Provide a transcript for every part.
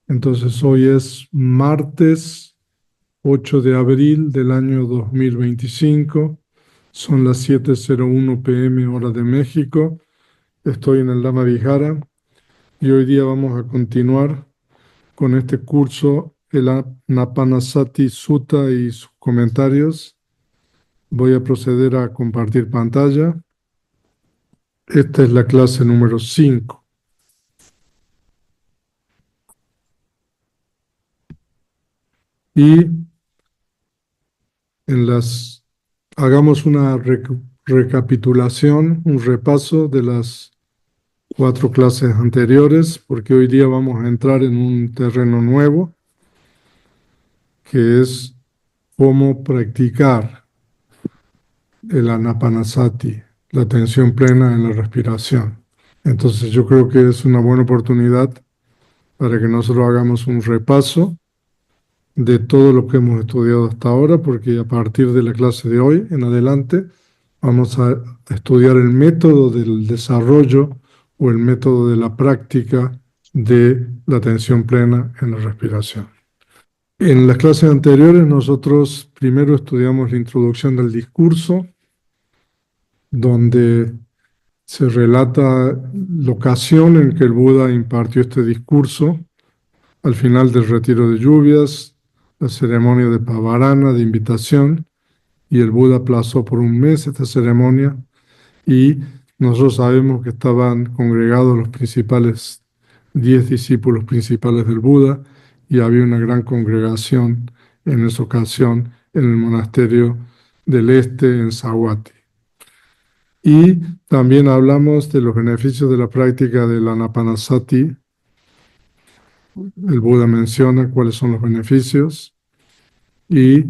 Entonces hoy es martes 8 de abril del año 2025. Son las 7:01 p.m. hora de México. Estoy en el Lama Vihara y hoy día vamos a continuar con este curso, el Anapanasati Sutta y sus comentarios. Voy a proceder a compartir pantalla. Esta es la clase número 5. Y hagamos una recapitulación, un repaso de las 4 clases anteriores, porque hoy día vamos a entrar en un terreno nuevo, que es cómo practicar el anapanasati, la atención plena en la respiración. Entonces yo creo que es una buena oportunidad para que nosotros hagamos un repaso de todo lo que hemos estudiado hasta ahora, porque a partir de la clase de hoy en adelante vamos a estudiar el método del desarrollo o el método de la práctica de la atención plena en la respiración. En las clases anteriores nosotros primero estudiamos la introducción del discurso, donde se relata la ocasión en que el Buda impartió este discurso al final del retiro de lluvias, la ceremonia de Pavarana, de invitación, y el Buda aplazó por un mes esta ceremonia, y nosotros sabemos que estaban congregados los principales 10 discípulos principales del Buda, y había una gran congregación en esa ocasión en el monasterio del este en Savatthi. Y también hablamos de los beneficios de la práctica del Anapanasati. El Buda menciona cuáles son los beneficios y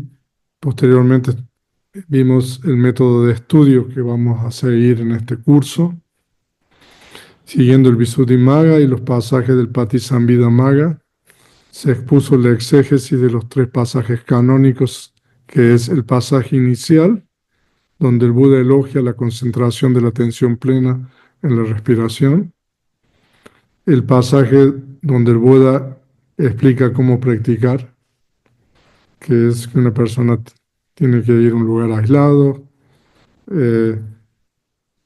posteriormente vimos el método de estudio que vamos a seguir en este curso, siguiendo el Visuddhimagga y los pasajes del Patisambhidamagga. Se expuso la exégesis de los 3 pasajes canónicos, que es el pasaje inicial, donde el Buda elogia la concentración de la atención plena en la respiración, el pasaje donde el Buda explica cómo practicar, que es que una persona tiene que ir a un lugar aislado.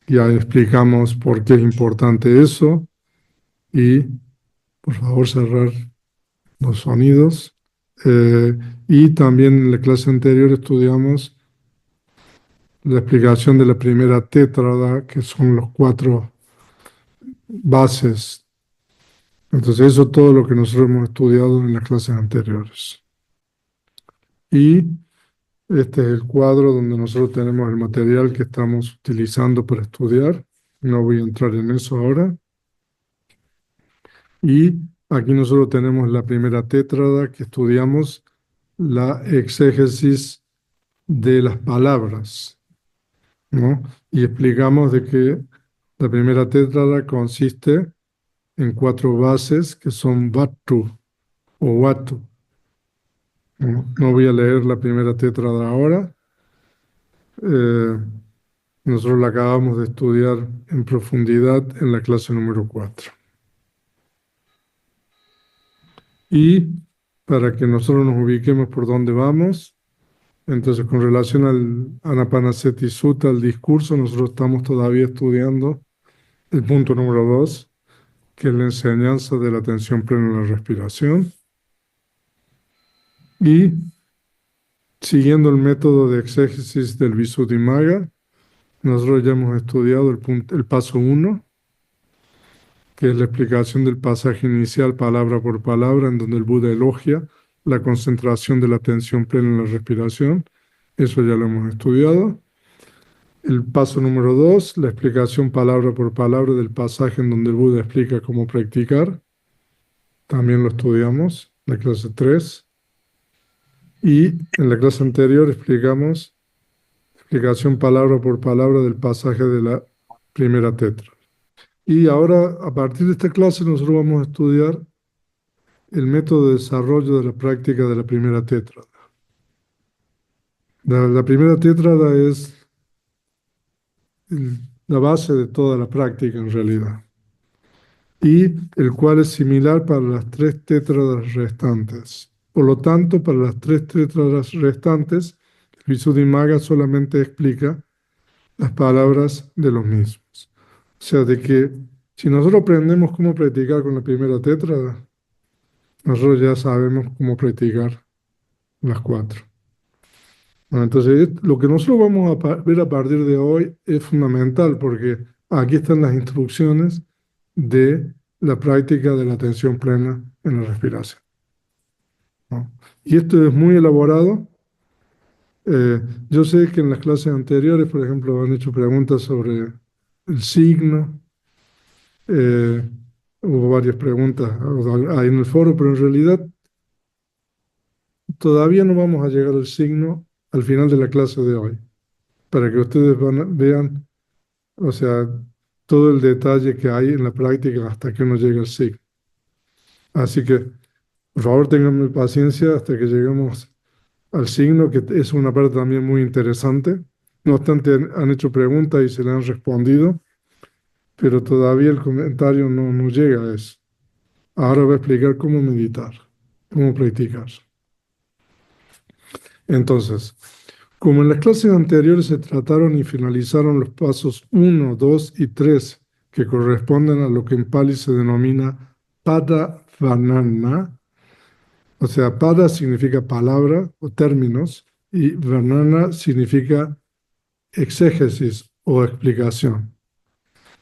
Ya explicamos por qué es importante eso, y por favor cerrar los sonidos. Y también en la clase anterior estudiamos la explicación de la primera tétrada, que son los 4 bases. Entonces eso es todo lo que nosotros hemos estudiado en las clases anteriores. Y este es el cuadro donde nosotros tenemos el material que estamos utilizando para estudiar. No voy a entrar en eso ahora. Y aquí nosotros tenemos la primera tétrada que estudiamos, la exégesis de las palabras, ¿no? Y explicamos de que la primera tétrada consiste en 4 bases que son Vattu o Watu. No voy a leer la primera tétrada ahora. Nosotros la acabamos de estudiar en profundidad en la clase número 4. Y para que nosotros nos ubiquemos por dónde vamos, entonces con relación al Anapanasati Sutta, al discurso, nosotros estamos todavía estudiando el punto número 2, que es la enseñanza de la atención plena en la respiración. Y siguiendo el método de exégesis del Visuddhimagga, nosotros ya hemos estudiado el paso 1, que es la explicación del pasaje inicial palabra por palabra, en donde el Buda elogia la concentración de la atención plena en la respiración. Eso ya lo hemos estudiado. El paso número 2, la explicación palabra por palabra del pasaje en donde el Buda explica cómo practicar. También lo estudiamos en la clase 3. Y en la clase anterior explicamos explicación palabra por palabra del pasaje de la primera tetra. Y ahora, a partir de esta clase, nosotros vamos a estudiar el método de desarrollo de la práctica de la primera tétrada. La primera tétrada es la base de toda la práctica en realidad. y el cual es similar para las tres tétradas restantes. Por lo tanto, para las tres tétradas restantes, el Visuddhimagga solamente explica las palabras de los mismos. O sea, de que si nosotros aprendemos cómo practicar con la primera tétrada, nosotros ya sabemos cómo practicar las cuatro. Bueno, entonces, lo que nosotros vamos a ver a partir de hoy es fundamental porque aquí están las instrucciones de la práctica de la atención plena en la respiración, ¿no? Y esto es muy elaborado. Yo sé que en las clases anteriores, por ejemplo, han hecho preguntas sobre el signo. eh, Hubo varias preguntas ahí en el foro, pero en realidad todavía no vamos a llegar al signo al final de la clase de hoy, para que ustedes vean, o sea, todo el detalle que hay en la práctica hasta que uno llegue al signo. Así que, por favor, ténganme paciencia hasta que lleguemos al signo, que es una parte también muy interesante. No obstante, han hecho preguntas y se le han respondido, pero todavía el comentario no llega a eso. Ahora voy a explicar cómo meditar, cómo practicar. Entonces, como en las clases anteriores se trataron y finalizaron los pasos 1, 2 y 3, que corresponden a lo que en Pali se denomina Pada Varnana, o sea, Pada significa palabra o términos, y Varnana significa exégesis o explicación.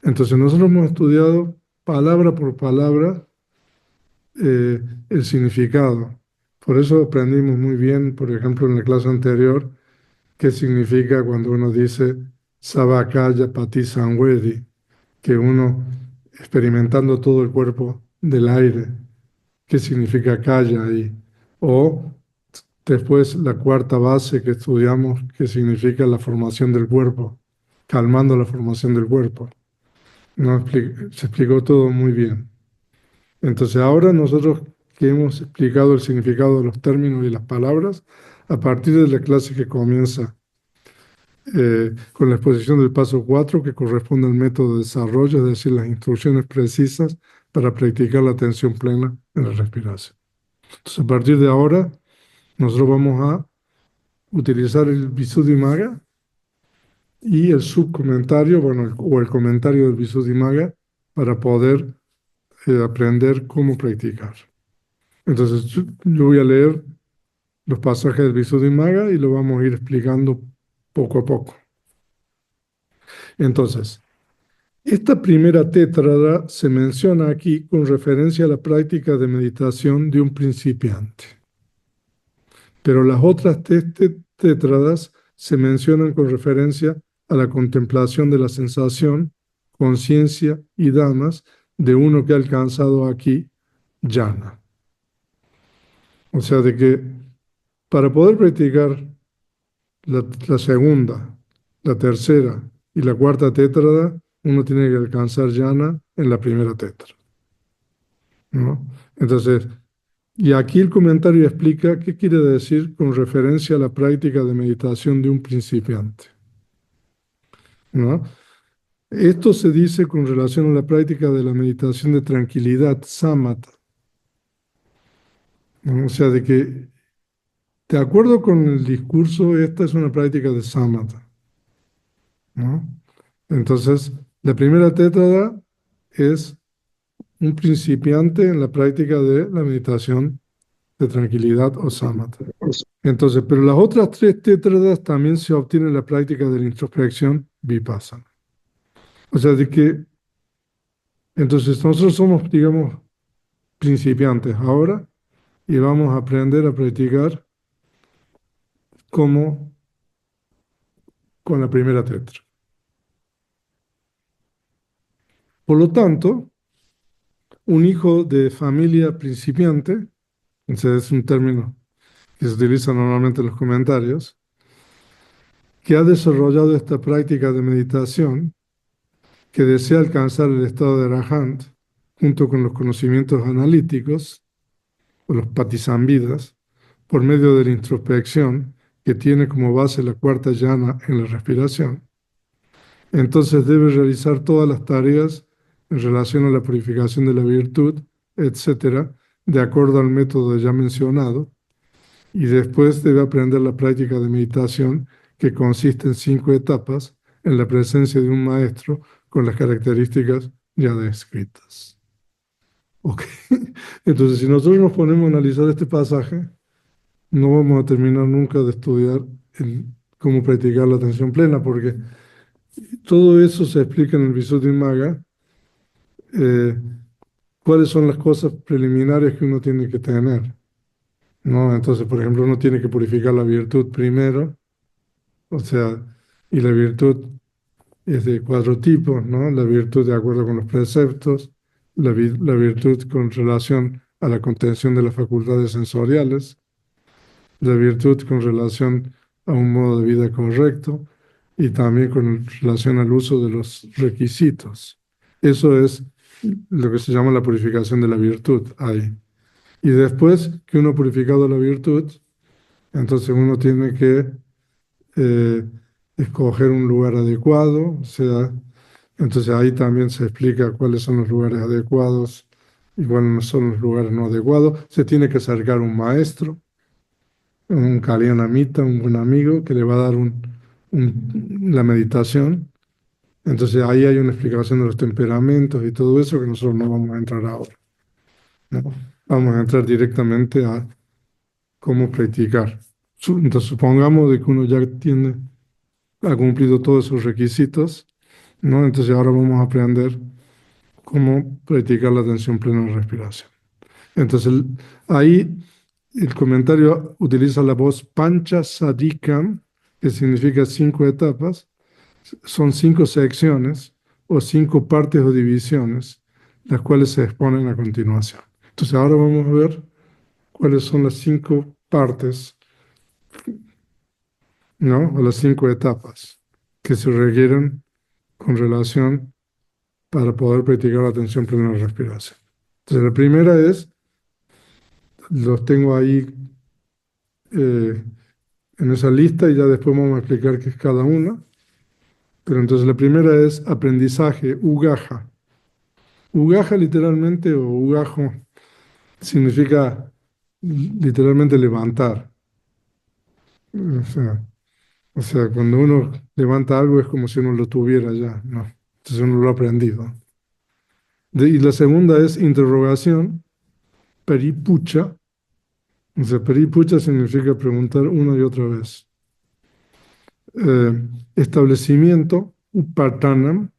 Entonces, nosotros hemos estudiado palabra por palabra el significado. Por eso aprendimos muy bien, por ejemplo, en la clase anterior, qué significa cuando uno dice Sabakaya Pati Samvedi, que uno experimentando todo el cuerpo del aire, qué significa Kaya ahí. O después la cuarta base que estudiamos, que significa la formación del cuerpo, calmando la formación del cuerpo. No, se explicó todo muy bien. Entonces ahora nosotros que hemos explicado el significado de los términos y las palabras, a partir de la clase que comienza con la exposición del paso 4, que corresponde al método de desarrollo, es decir, las instrucciones precisas para practicar la atención plena en la respiración. Entonces, a partir de ahora, nosotros vamos a utilizar el Visuddhimagga y el subcomentario, bueno, o el comentario del Visuddhimagga para poder aprender cómo practicar. Entonces, yo voy a leer los pasajes del Visuddhimagga y lo vamos a ir explicando poco a poco. Entonces, esta primera tétrada se menciona aquí con referencia a la práctica de meditación de un principiante. Pero las otras tétradas se mencionan con referencia a la contemplación de la sensación, conciencia y damas de uno que ha alcanzado aquí jhana. O sea, de que para poder practicar la segunda, la tercera y la cuarta tétrada, uno tiene que alcanzar jhana en la primera tétrada, ¿no? Entonces, y aquí el comentario explica qué quiere decir con referencia a la práctica de meditación de un principiante, ¿no? Esto se dice con relación a la práctica de la meditación de tranquilidad, samatha, ¿no? O sea, de que, de acuerdo con el discurso, esta es una práctica de samatha, ¿no? Entonces, la primera tétrada es un principiante en la práctica de la meditación de tranquilidad o samatha. Entonces, pero las otras tres tétradas también se obtienen en la práctica de la introspección vipassana. O sea, de que, entonces nosotros somos, digamos, principiantes ahora y vamos a aprender a practicar como con la primera tetra. Por lo tanto, un hijo de familia principiante, ese es un término que se utiliza normalmente en los comentarios, que ha desarrollado esta práctica de meditación, que desea alcanzar el estado de Arahant, junto con los conocimientos analíticos, o los patisambhidas, por medio de la introspección, que tiene como base la cuarta llana en la respiración, entonces debe realizar todas las tareas en relación a la purificación de la virtud, etcétera, de acuerdo al método ya mencionado, y después debe aprender la práctica de meditación, que consiste en 5 etapas en la presencia de un maestro con las características ya descritas. Ok, entonces si nosotros nos ponemos a analizar este pasaje, no vamos a terminar nunca de estudiar cómo practicar la atención plena, porque todo eso se explica en el Visuddhimagga, eh, cuáles son las cosas preliminares que uno tiene que tener, ¿no? Entonces, por ejemplo, uno tiene que purificar la virtud primero, o sea, y la virtud es de 4 tipos, ¿no? La virtud de acuerdo con los preceptos, la virtud con relación a la contención de las facultades sensoriales, la virtud con relación a un modo de vida correcto y también con relación al uso de los requisitos. Eso es lo que se llama la purificación de la virtud ahí. Y después que uno ha purificado la virtud, entonces uno tiene que eh, escoger un lugar adecuado, o sea, entonces ahí también se explica cuáles son los lugares adecuados y cuáles son los lugares no adecuados. Se tiene que acercar un maestro, un kalyanamita, un buen amigo que le va a dar la meditación. Entonces ahí hay una explicación de los temperamentos y todo eso que nosotros no vamos a entrar ahora, ¿no? Vamos a entrar directamente a cómo practicar. Entonces supongamos de que uno ya ha cumplido todos esos requisitos, ¿no? Entonces ahora vamos a aprender cómo practicar la atención plena en la respiración. Entonces ahí el comentario utiliza la voz Pancha Sadikam, que significa 5 etapas. Son 5 secciones o 5 partes o divisiones, las cuales se exponen a continuación. Entonces ahora vamos a ver cuáles son las 5 partes, ¿no? O las 5 etapas que se requieren con relación para poder practicar la atención plena en la respiración. Entonces la primera es, los tengo ahí en esa lista y ya después vamos a explicar qué es cada una. Pero entonces la primera es aprendizaje, ugaja. Ugaja literalmente o ugajo significa literalmente levantar. O sea, o sea, cuando uno levanta algo es como si uno lo tuviera ya, ¿no? Entonces uno lo ha aprendido. Y la segunda es interrogación, peripucha. O sea, peripucha significa preguntar una y otra vez. Establecimiento, upatanam,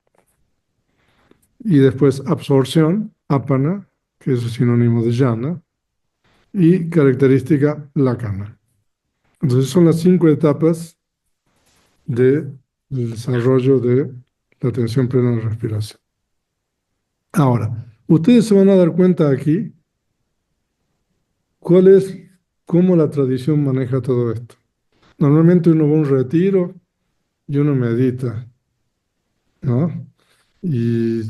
y después absorción, apana, que es sinónimo de jhana, y característica, lakana. Entonces son las 5 etapas del desarrollo de la atención plena en la respiración. Ahora, ustedes se van a dar cuenta aquí cuál es, cómo la tradición maneja todo esto. Normalmente uno va a un retiro y uno medita, ¿no? Y,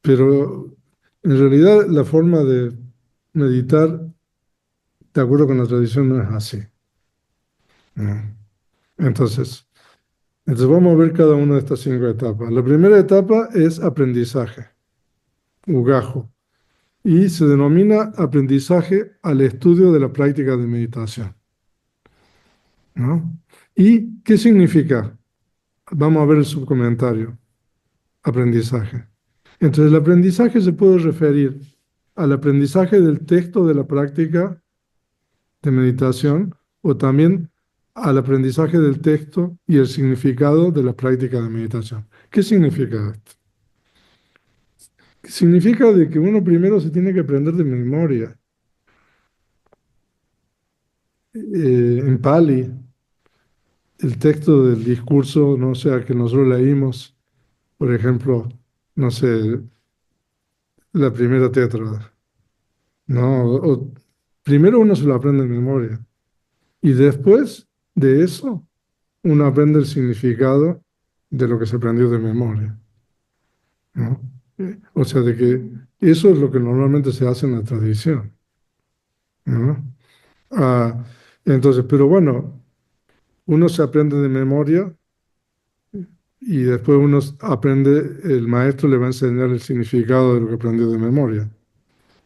pero en realidad la forma de meditar, de acuerdo con la tradición, no es así, ¿no? Entonces, entonces vamos a ver cada una de estas 5 etapas. La primera etapa es aprendizaje, ugajo, y se denomina aprendizaje al estudio de la práctica de meditación, ¿no? ¿Y qué significa? Vamos a ver el subcomentario, aprendizaje. Entonces, el aprendizaje se puede referir al aprendizaje del texto de la práctica de meditación o también al aprendizaje del texto y el significado de la práctica de meditación. ¿Qué significa esto? Significa de que uno primero se tiene que aprender de memoria. En Pali, el texto del discurso, no sé, que nosotros leímos, por ejemplo, no sé, la primera tétrada, ¿no? Primero uno se lo aprende de memoria y después de eso uno aprende el significado de lo que se aprendió de memoria, ¿no? O sea, de que eso es lo que normalmente se hace en la tradición, ¿no? Ah, entonces, pero bueno, uno se aprende de memoria y después uno aprende, el maestro le va a enseñar el significado de lo que aprendió de memoria.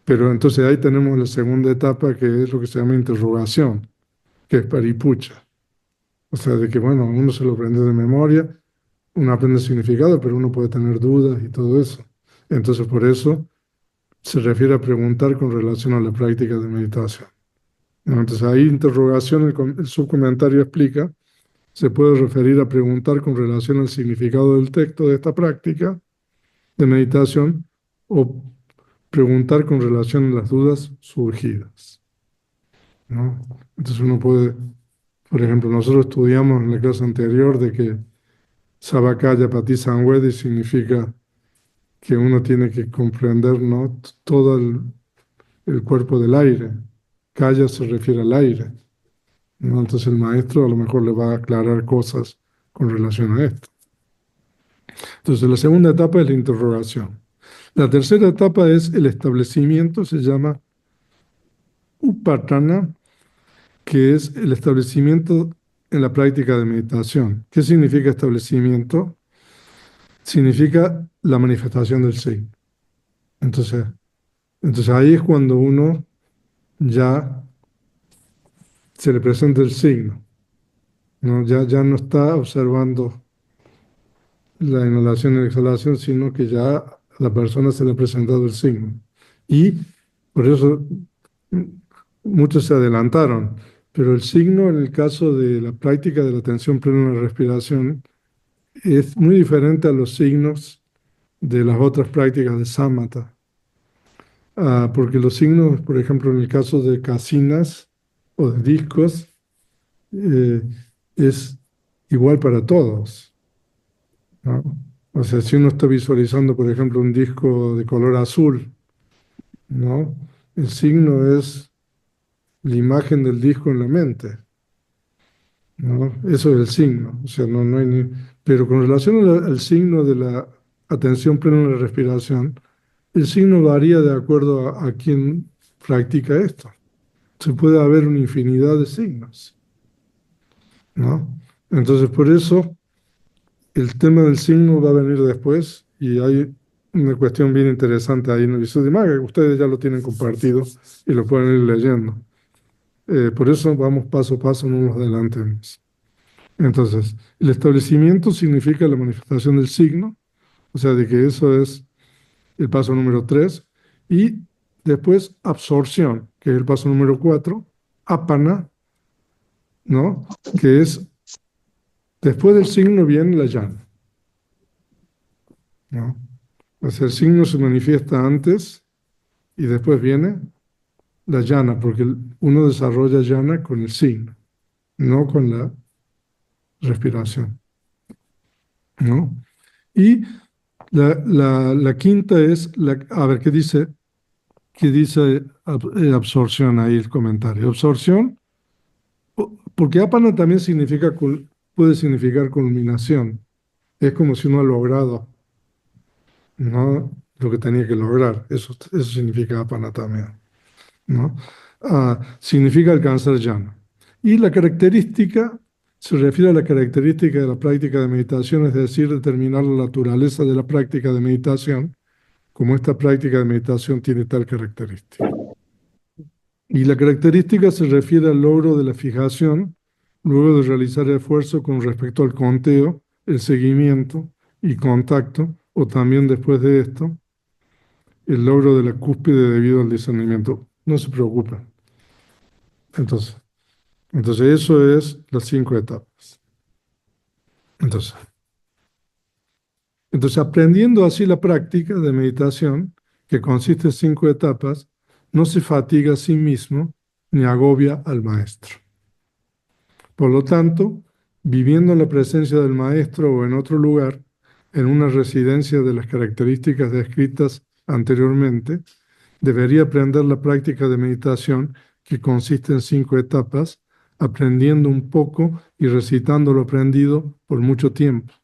Pero entonces ahí tenemos la segunda etapa, que es lo que se llama interrogación, que es paripucha. O sea, de que, bueno, uno se lo aprendió de memoria, uno aprende el significado, pero uno puede tener dudas y todo eso. Entonces, por eso se refiere a preguntar con relación a la práctica de meditación. ¿No? Entonces, ahí interrogación, el subcomentario explica, se puede referir a preguntar con relación al significado del texto de esta práctica de meditación o preguntar con relación a las dudas surgidas, ¿no? Entonces uno puede, por ejemplo, nosotros estudiamos en la clase anterior de que Sabakaya Pati Samvedi significa que uno tiene que comprender, ¿no?, todo el cuerpo del aire. Kaya se refiere al aire, ¿no? Entonces el maestro a lo mejor le va a aclarar cosas con relación a esto. Entonces la segunda etapa es la interrogación. La tercera etapa es el establecimiento, se llama Upatana, que es el establecimiento en la práctica de meditación. ¿Qué significa establecimiento? Significa la manifestación del signo. Entonces, ahí es cuando uno ya se le presenta el signo, ¿no? Ya no está observando la inhalación y la exhalación, sino que ya a la persona se le ha presentado el signo. Y por eso muchos se adelantaron, pero el signo en el caso de la práctica de la atención plena en la respiración es muy diferente a los signos de las otras prácticas de samatha. Porque los signos, por ejemplo, en el caso de casinas o de discos, eh, es igual para todos, ¿no? O sea, si uno está visualizando, por ejemplo, un disco de color azul, ¿no?, el signo es la imagen del disco en la mente, ¿no? Eso es el signo. O sea, no hay Pero con relación al signo de la atención plena en la respiración, el signo varía de acuerdo a quien practica esto. Se puede haber una infinidad de signos, ¿no? Entonces, por eso, el tema del signo va a venir después y hay una cuestión bien interesante ahí en el Visuddhimagga, que ustedes ya lo tienen compartido y lo pueden ir leyendo. Por eso vamos paso a paso, no nos adelantemos. Entonces, el establecimiento significa la manifestación del signo, o sea, de que eso es el paso número 3, y después absorción, que es el paso número 4, apana, ¿no?, que es, después del signo viene la llana, ¿no? O sea, el signo se manifiesta antes y después viene la llana, porque uno desarrolla llana con el signo, no con la respiración, ¿no? Y la quinta es, a ver, ¿qué dice absorción ahí el comentario? Absorción, porque apana también significa, puede significar culminación. Es como si uno ha logrado, ¿no?, lo que tenía que lograr. Eso significa apana también, ¿no? Significa alcanzar llano. Y la característica se refiere a la característica de la práctica de meditación, es decir, determinar la naturaleza de la práctica de meditación, como esta práctica de meditación tiene tal característica. Y la característica se refiere al logro de la fijación, luego de realizar el esfuerzo con respecto al conteo, el seguimiento y contacto, o también después de esto, el logro de la cúspide debido al discernimiento. No se preocupen. Entonces eso es las 5 etapas. Entonces, aprendiendo así la práctica de meditación, que consiste en 5 etapas, no se fatiga a sí mismo ni agobia al maestro. Por lo tanto, viviendo en la presencia del maestro o en otro lugar, en una residencia de las características descritas anteriormente, debería aprender la práctica de meditación, que consiste en 5 etapas, aprendiendo un poco y recitando lo aprendido por mucho tiempo.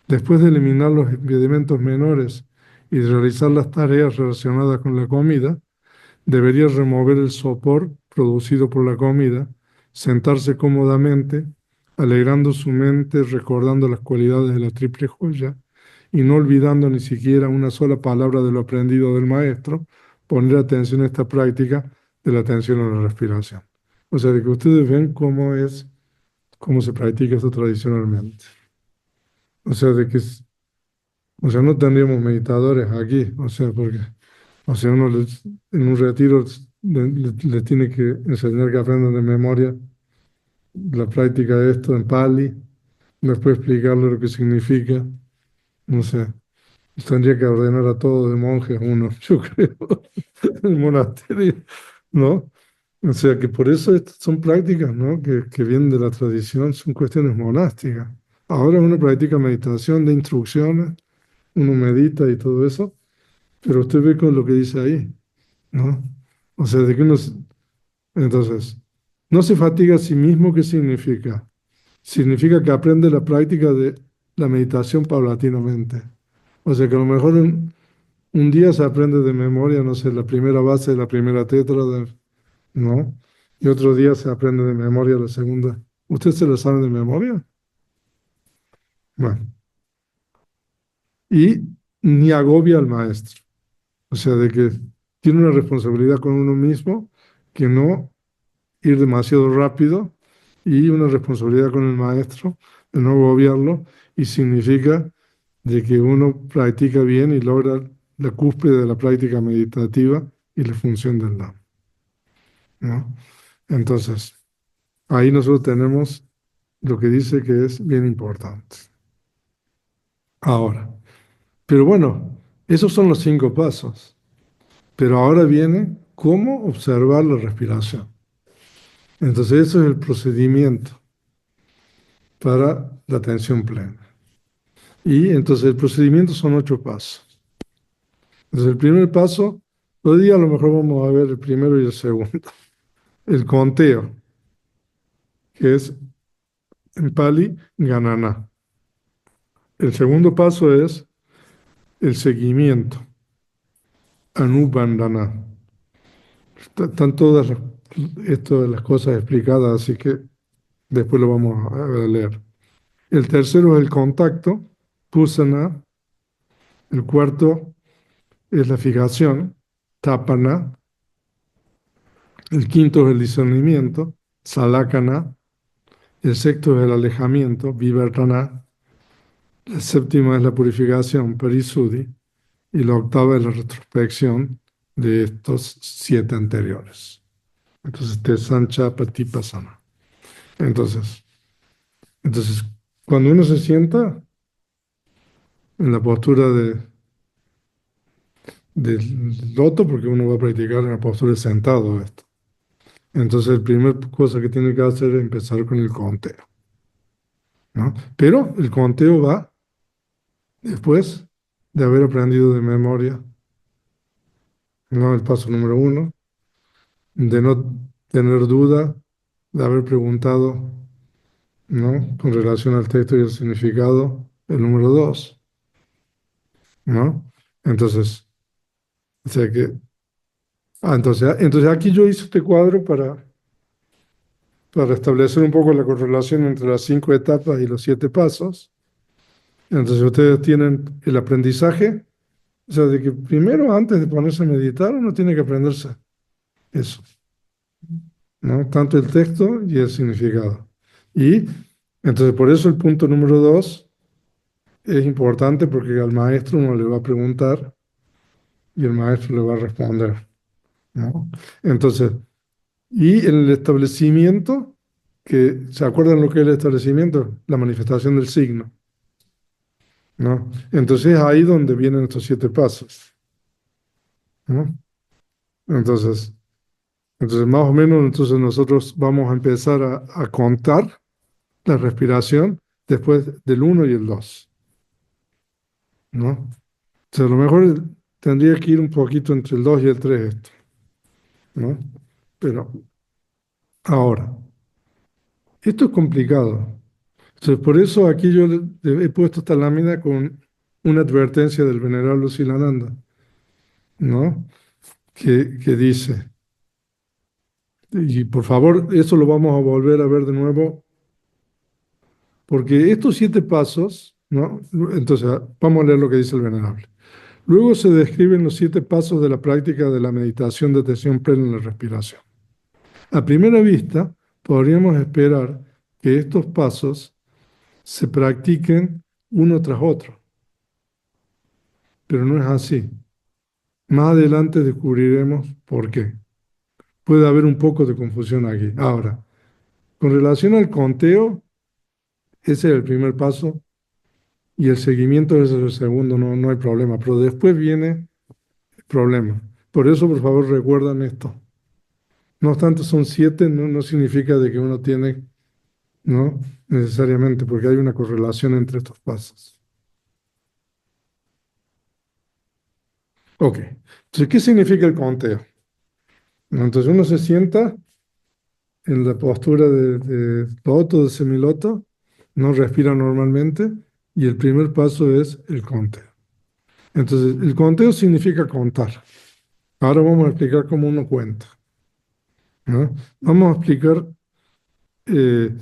Después de eliminar los impedimentos menores y de realizar las tareas relacionadas con la comida, debería remover el sopor producido por la comida, sentarse cómodamente, alegrando su mente, recordando las cualidades de la triple joya y no olvidando ni siquiera una sola palabra de lo aprendido del maestro, poner atención a esta práctica de la atención a la respiración. O sea, de que ustedes ven cómo se practica esto tradicionalmente. O sea, o sea, no tendríamos meditadores aquí, o sea, porque, o sea, en un retiro les tiene que enseñar que aprendan de memoria la práctica de esto en Pali, después explicarle lo que significa, no sé, tendría que ordenar a todos de monjes uno, yo creo, el monasterio, ¿no? O sea que por eso estas son prácticas, ¿no? Que vienen de la tradición, son cuestiones monásticas. Ahora uno practica meditación de instrucciones, uno medita y todo eso, pero usted ve con lo que dice ahí, ¿no? O sea, de que entonces, no se fatiga a sí mismo, ¿qué significa? Significa que aprende la práctica de la meditación paulatinamente. O sea que a lo mejor un día se aprende de memoria, no sé, la primera base de la primera tétrada, ¿no? Y otro día se aprende de memoria la segunda. ¿Usted se la sabe de memoria? Bueno, y ni agobia al maestro. O sea, de que tiene una responsabilidad con uno mismo que no ir demasiado rápido y una responsabilidad con el maestro de no agobiarlo y significa de que uno practica bien y logra la cúspide de la práctica meditativa y la función del Dhamma, ¿no? Entonces, ahí nosotros tenemos lo que dice que es bien importante. Ahora, pero bueno, esos son los 5 pasos. Pero ahora viene cómo observar la respiración. Entonces, eso es el procedimiento para la atención plena. Y entonces el procedimiento son 8 pasos. Entonces, el primer paso, hoy día a lo mejor vamos a ver el primero y el segundo. El conteo, que es en Pali, Ganana. El segundo paso es el seguimiento, Anubandhana. Están todas esto de las cosas explicadas, así que después lo vamos a leer. El tercero es el contacto, Pusana. El cuarto es la fijación, Tapana. El quinto es el discernimiento, Salakana. El sexto es el alejamiento, Vivartana. La séptima es la purificación, Parisuddhi. Y la octava es la retrospección de estos 7 anteriores. Entonces, Tesancha Patipasana. Entonces, entonces, cuando uno se sienta en la postura del loto, porque uno va a practicar en la postura de sentado esto. Entonces, la primera cosa que tiene que hacer es empezar con el conteo, ¿no? Pero el conteo va después de haber aprendido de memoria, ¿no? El paso número 1, de no tener duda, de haber preguntado, ¿no? Con relación al texto y el significado, el número 2, ¿no? Entonces, o sea que, entonces aquí yo hice este cuadro para establecer un poco la correlación entre las 5 etapas y los 7 pasos. Entonces ustedes tienen el aprendizaje, o sea, de que primero antes de ponerse a meditar uno tiene que aprenderse eso, ¿no? Tanto el texto y el significado. Y entonces por eso el punto número 2 es importante porque al maestro uno le va a preguntar y el maestro le va a responder, ¿no? Entonces, y en el establecimiento, que ¿se acuerdan lo que es el establecimiento? La manifestación del signo, ¿no? Entonces ahí donde vienen estos 7 pasos, ¿no? Entonces, más o menos, entonces nosotros vamos a empezar a contar la respiración después del 1 y el 2, ¿no? O sea, a lo mejor tendría que ir un poquito entre el 2 y el 3 esto, ¿no? Pero ahora, esto es complicado. Entonces, por eso aquí yo le he puesto esta lámina con una advertencia del venerable Silananda, ¿no? Que dice, y por favor, eso lo vamos a volver a ver de nuevo Porque estos 7 pasos, ¿no? Entonces, vamos a leer lo que dice el Venerable. Luego se describen los 7 pasos de la práctica de la meditación de atención plena en la respiración. A primera vista, podríamos esperar que estos pasos se practiquen uno tras otro, pero no es así. Más adelante descubriremos por qué. Puede haber un poco de confusión aquí. Ahora, con relación al conteo, ese es el primer paso y el seguimiento ese es el segundo, no hay problema, pero después viene el problema. Por eso, por favor, recuerdan esto. No obstante, son 7, no significa de que uno tiene, no necesariamente, porque hay una correlación entre estos pasos. Ok, entonces, ¿qué significa el conteo? Entonces, uno se sienta en la postura de loto, de semiloto, no respira normalmente, y el primer paso es el conteo. Entonces, el conteo significa contar. Ahora vamos a explicar cómo uno cuenta, ¿no? Vamos a explicar eh,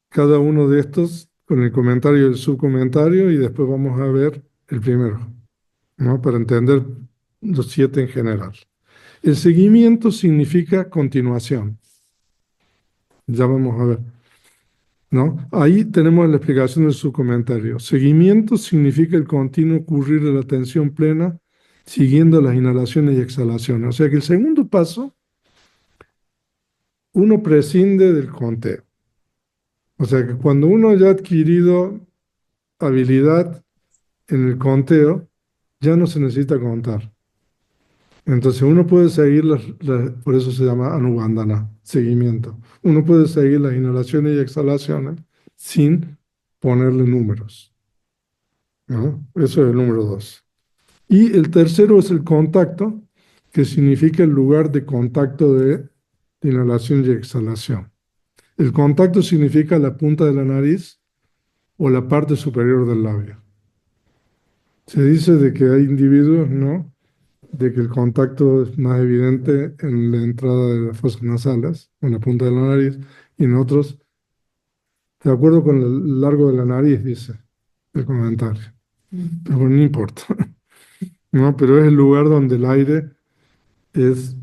cada uno de estos con el comentario y el subcomentario y después vamos a ver el primero, ¿no? Para entender los 7 en general. El seguimiento significa continuación. Ya vamos a ver, ¿no? Ahí tenemos la explicación del subcomentario. Seguimiento significa el continuo ocurrir de la atención plena siguiendo las inhalaciones y exhalaciones. O sea que el segundo paso, uno prescinde del conteo. O sea que cuando uno ya ha adquirido habilidad en el conteo, ya no se necesita contar. Entonces uno puede seguir, por eso se llama anubandana, seguimiento. Uno puede seguir las inhalaciones y exhalaciones sin ponerle números, ¿no? Eso es el número 2. Y el tercero es el contacto, que significa el lugar de contacto de inhalación y exhalación. El contacto significa la punta de la nariz o la parte superior del labio. Se dice de que hay individuos, ¿no?, de que el contacto es más evidente en la entrada de las fosas nasales, en la punta de la nariz, y en otros, de acuerdo con el largo de la nariz, dice el comentario. Pero bueno, no importa, ¿no? Pero es el lugar donde el aire es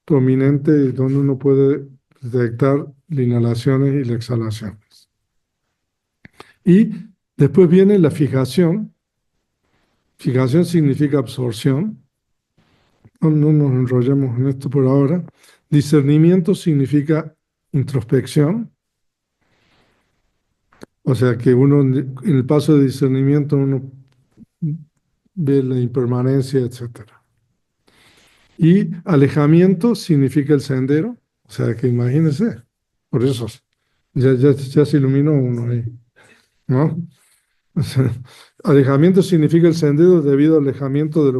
prominente y donde uno puede detectar las inhalaciones y las exhalaciones. Y después viene la fijación. Fijación significa absorción. No nos enrollemos en esto por ahora. Discernimiento significa introspección. O sea que uno, en el paso de discernimiento, uno ve la impermanencia, etc. Y alejamiento significa el sendero. O sea que imagínense, por eso ya se iluminó uno ahí, ¿no? O sea, alejamiento significa el sendero debido al alejamiento de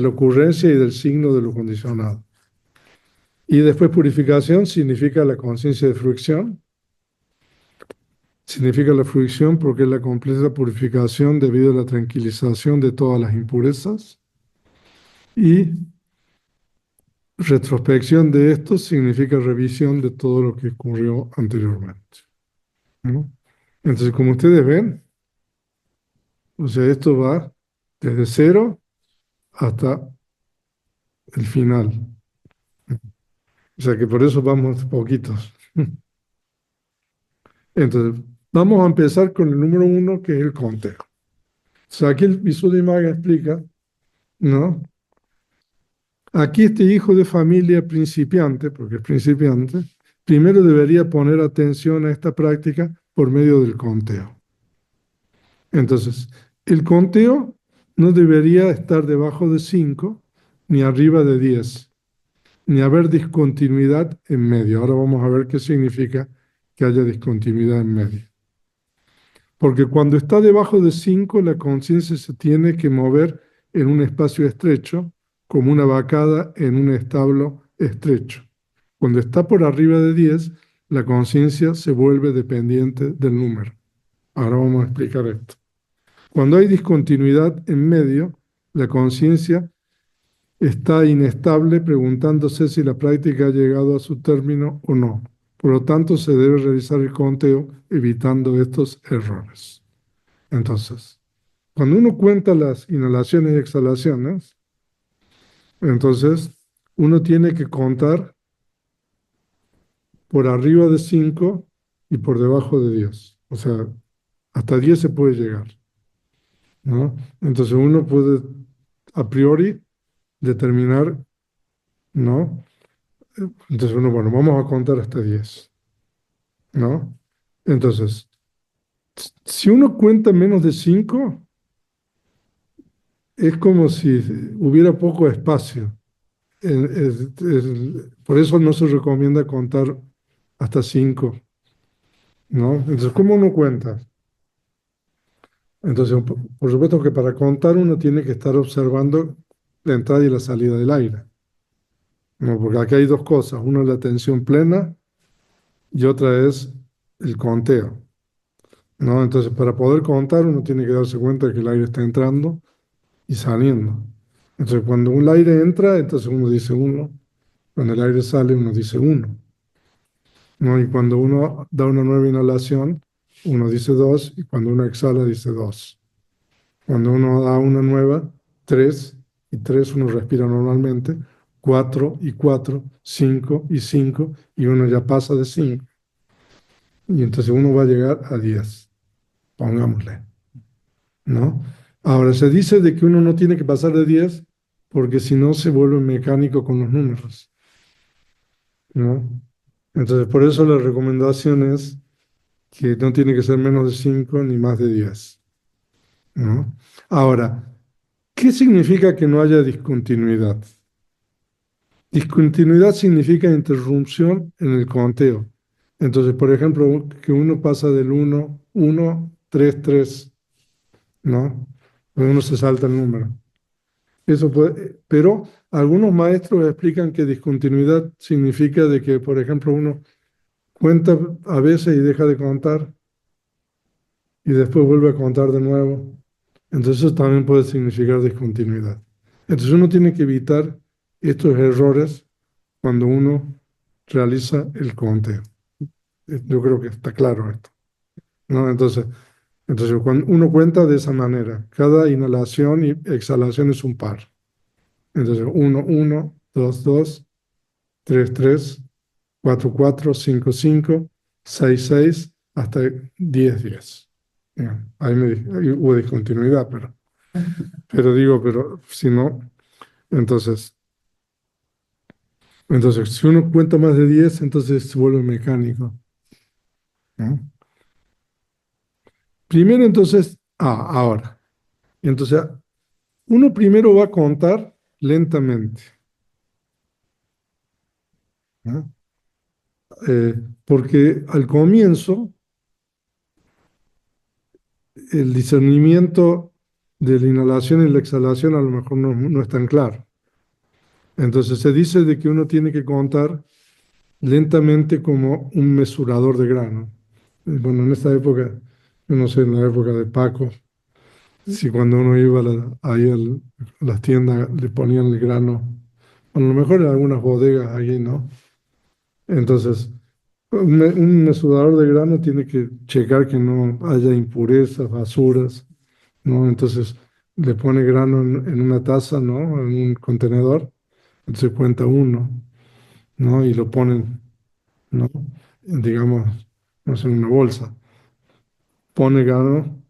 la ocurrencia y del signo de lo condicionado. Y después purificación significa la conciencia de fruición. Significa la fruición porque es la completa purificación debido a la tranquilización de todas las impurezas. Y retrospección de esto significa revisión de todo lo que ocurrió anteriormente, ¿no? Entonces, como ustedes ven, o sea, esto va desde cero hasta el final. O sea que por eso vamos poquitos. Entonces, vamos a empezar con el número 1, que es el conteo. O sea, aquí el Visuddhimagga explica, ¿no? Aquí este hijo de familia principiante, porque es principiante, primero debería poner atención a esta práctica por medio del conteo. Entonces, el conteo no debería estar debajo de 5 ni arriba de 10, ni haber discontinuidad en medio. Ahora vamos a ver qué significa que haya discontinuidad en medio. Porque cuando está debajo de 5, la conciencia se tiene que mover en un espacio estrecho, como una vacada en un establo estrecho. Cuando está por arriba de 10, la conciencia se vuelve dependiente del número. Ahora vamos a explicar esto. Cuando hay discontinuidad en medio, la conciencia está inestable preguntándose si la práctica ha llegado a su término o no. Por lo tanto, se debe realizar el conteo evitando estos errores. Entonces, cuando uno cuenta las inhalaciones y exhalaciones, entonces uno tiene que contar por arriba de 5 y por debajo de 10. O sea, hasta 10 se puede llegar, ¿no? Entonces uno puede a priori determinar, ¿no? Entonces uno, bueno, vamos a contar hasta 10, ¿no? Entonces, si uno cuenta menos de 5, es como si hubiera poco espacio. Por eso no se recomienda contar hasta 5, ¿no? Entonces, ¿cómo uno cuenta? Entonces, por supuesto que para contar uno tiene que estar observando la entrada y la salida del aire, ¿no? Porque aquí hay dos cosas, una es la tensión plena y otra es el conteo, ¿no? Entonces, para poder contar uno tiene que darse cuenta de que el aire está entrando y saliendo. Entonces, cuando un aire entra, entonces uno dice uno, cuando el aire sale, uno dice uno, ¿no? Y cuando uno da una nueva inhalación, uno dice dos, y cuando uno exhala, dice dos. Cuando uno da una nueva, tres, y tres uno respira normalmente, cuatro y cuatro, cinco y cinco, y uno ya pasa de cinco. Y entonces uno va a llegar a 10, pongámosle, ¿no? Ahora, se dice de que uno no tiene que pasar de 10 porque si no se vuelve mecánico con los números, ¿no? Entonces, por eso la recomendación es que no tiene que ser menos de 5 ni más de 10, ¿no? Ahora, ¿qué significa que no haya discontinuidad? Discontinuidad significa interrupción en el conteo. Entonces, por ejemplo, que uno pasa del 1, 1, 3, 3, ¿no? Uno se salta el número. Eso puede, pero algunos maestros explican que discontinuidad significa de que, por ejemplo, uno cuenta a veces y deja de contar y después vuelve a contar de nuevo. Entonces eso también puede significar discontinuidad. Entonces uno tiene que evitar estos errores cuando uno realiza el conteo. Yo creo que está claro esto, ¿no? Entonces cuando uno cuenta de esa manera, cada inhalación y exhalación es un par. Entonces 1, 1, 2, 2, 3, 3, 4, 4, 5, 5, 6, 6, hasta 10, 10. Ahí hubo discontinuidad, pero digo, pero si no, entonces, entonces si uno cuenta más de 10, entonces se vuelve mecánico, ¿no? Primero, entonces, ahora, entonces, uno primero va a contar lentamente, ¿no? Porque al comienzo el discernimiento de la inhalación y la exhalación a lo mejor no es tan claro. Entonces se dice de que uno tiene que contar lentamente como un mesurador de grano. Bueno, en esta época, yo no sé, en la época de Paco, si cuando uno iba ahí a las tiendas le ponían el grano, a lo mejor en algunas bodegas ahí, ¿no? Entonces, un mesurador de grano tiene que checar que no haya impurezas, basuras, ¿no? Entonces, le pone grano en una taza, ¿no? En un contenedor, entonces cuenta uno, ¿no? Y lo ponen, ¿no? Digamos, no sé, en una bolsa. Pone grano,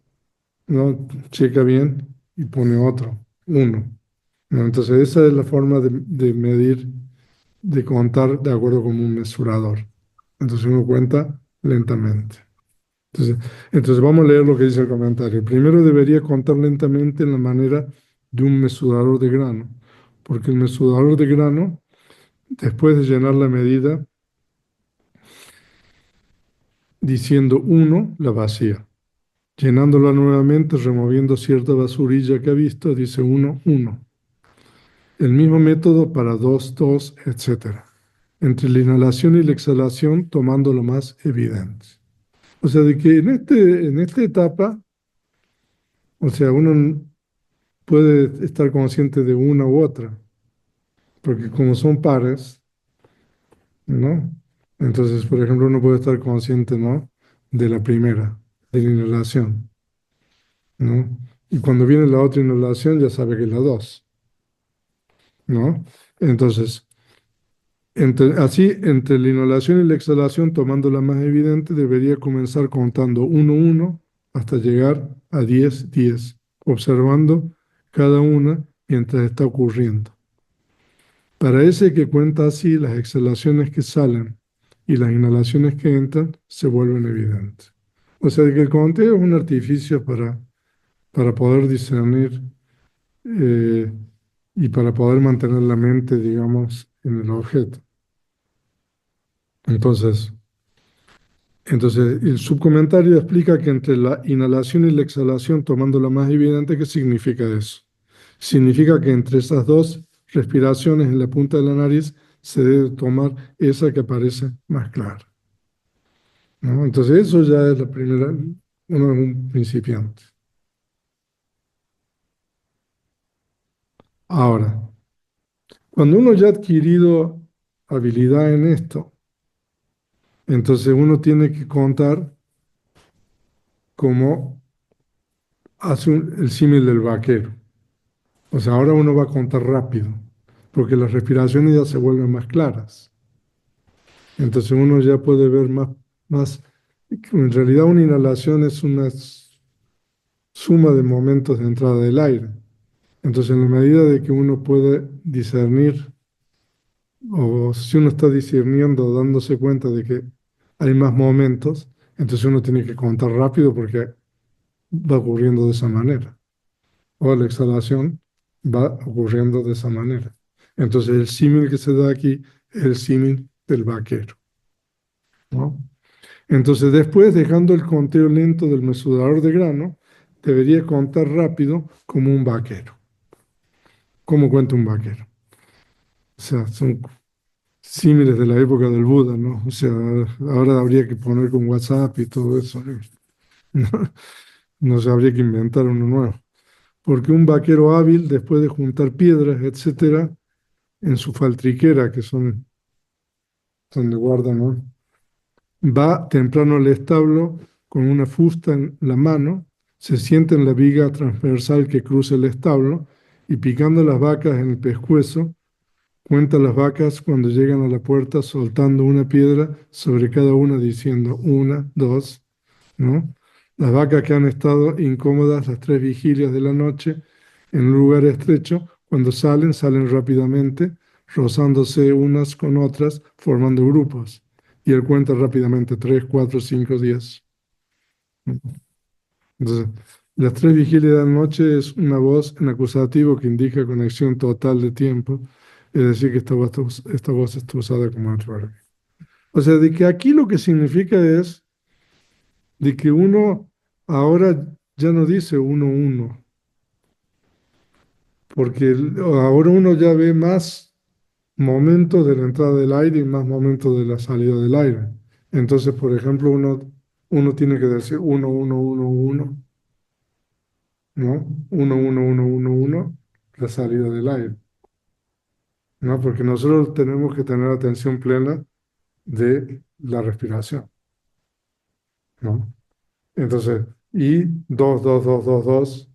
¿no? Checa bien y pone otro, uno, ¿no? Entonces, esa es la forma de medir, de contar de acuerdo con un mesurador. Entonces, uno cuenta lentamente. Entonces, vamos a leer lo que dice el comentario. Primero debería contar lentamente en la manera de un mesurador de grano, porque el mesurador de grano, después de llenar la medida, diciendo uno, la vacía. Llenándola nuevamente, removiendo cierta basurilla que ha visto, dice uno, uno. El mismo método para dos, dos, etcétera. Entre la inhalación y la exhalación, tomando lo más evidente. O sea, de que en esta etapa, o sea, uno puede estar consciente de una u otra, porque como son pares, ¿no? Entonces, por ejemplo, uno puede estar consciente, ¿no? De la primera, de la inhalación, ¿no? Y cuando viene la otra inhalación ya sabe que es la dos, ¿no? Entonces, así, entre la inhalación y la exhalación, tomando la más evidente, debería comenzar contando uno, uno, hasta llegar a 10, 10, observando cada una mientras está ocurriendo. Para ese que cuenta así, las exhalaciones que salen y las inhalaciones que entran se vuelven evidentes. O sea, que el conteo es un artificio para poder discernir eh, y para poder mantener la mente, digamos, en el objeto. Entonces, entonces, el subcomentario explica que entre la inhalación y la exhalación, tomando la más evidente, ¿qué significa eso? Significa que entre esas dos respiraciones en la punta de la nariz se debe tomar esa que aparece más clara, ¿no? Entonces, eso ya es la primera, uno es un principiante. Ahora, cuando uno ya ha adquirido habilidad en esto, entonces uno tiene que contar cómo hace el símil del vaquero. O sea, ahora uno va a contar rápido, porque las respiraciones ya se vuelven más claras. Entonces uno ya puede ver más. En realidad una inhalación es una suma de momentos de entrada del aire. Entonces en la medida de que uno puede discernir, o si uno está discerniendo, dándose cuenta de que hay más momentos, entonces uno tiene que contar rápido porque va ocurriendo de esa manera. O la exhalación va ocurriendo de esa manera. Entonces el símil que se da aquí es el símil del vaquero, ¿no? Entonces después, dejando el conteo lento del mesurador de grano, debería contar rápido como un vaquero. ¿Cómo cuenta un vaquero? O sea, son símiles de la época del Buda, ¿no? O sea, ahora habría que poner con WhatsApp y todo eso, ¿no? No, no se habría que inventar uno nuevo. Porque un vaquero hábil, después de juntar piedras, etcétera, en su faltriquera, que son donde guardan, ¿no? Va temprano al establo con una fusta en la mano, se sienta en la viga transversal que cruza el establo y picando las vacas en el pescuezo, cuenta las vacas cuando llegan a la puerta soltando una piedra sobre cada una diciendo una, dos, ¿no? Las vacas que han estado incómodas las 3 vigilias de la noche en un lugar estrecho, cuando salen, salen rápidamente, rozándose unas con otras, formando grupos. Y él cuenta rápidamente 3, 4, 5, 10. Entonces, las 3 vigilias de la noche es una voz en acusativo que indica conexión total de tiempo, es decir, que esta voz está usada como adverbio. O sea, de que aquí lo que significa es de que uno ahora ya no dice uno, uno, porque ahora uno ya ve más momentos de la entrada del aire y más momentos de la salida del aire. Entonces, por ejemplo, uno tiene que decir uno, uno, uno, uno, ¿no? Uno, uno, uno, uno, uno, la salida del aire, ¿no? Porque nosotros tenemos que tener atención plena de la respiración, ¿no? Entonces, y dos, dos, dos, dos, dos,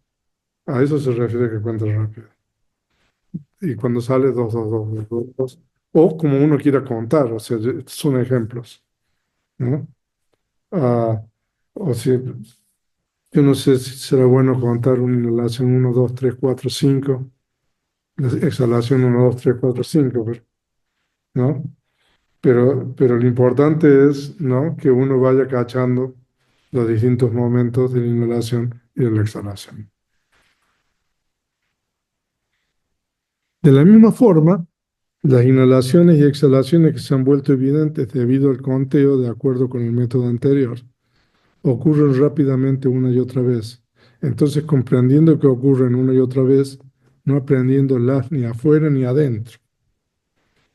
a eso se refiere que cuenta rápido. Y cuando sale dos, dos, dos, dos, dos, dos, o como uno quiera contar, o sea, son ejemplos, ¿no? Ah, o si, yo no sé si será bueno contar una inhalación uno 2 3 4 5 la exhalación uno 2 3 4 5 ¿no? Pero lo importante es, ¿no? Que uno vaya cachando los distintos momentos de la inhalación y de la exhalación. De la misma forma, las inhalaciones y exhalaciones que se han vuelto evidentes debido al conteo de acuerdo con el método anterior ocurren rápidamente una y otra vez. Entonces, comprendiendo que ocurren una y otra vez, no aprendiéndolas ni afuera ni adentro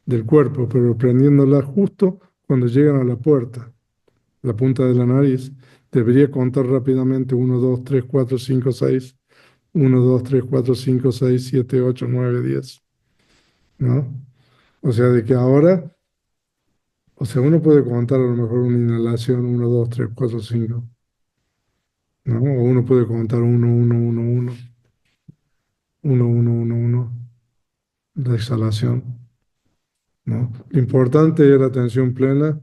del cuerpo, pero aprendiéndolas justo cuando llegan a la puerta, la punta de la nariz, debería contar rápidamente 1, 2, 3, 4, 5, 6, 1, 2, 3, 4, 5, 6, 7, 8, 9, 10, ¿no? O sea, de que ahora, o sea, uno puede contar a lo mejor una inhalación, uno, 2, 3, 4, 5, ¿no? O uno puede contar uno, uno, uno, uno, uno, uno, uno, uno, de exhalación, ¿no? Lo importante es la atención plena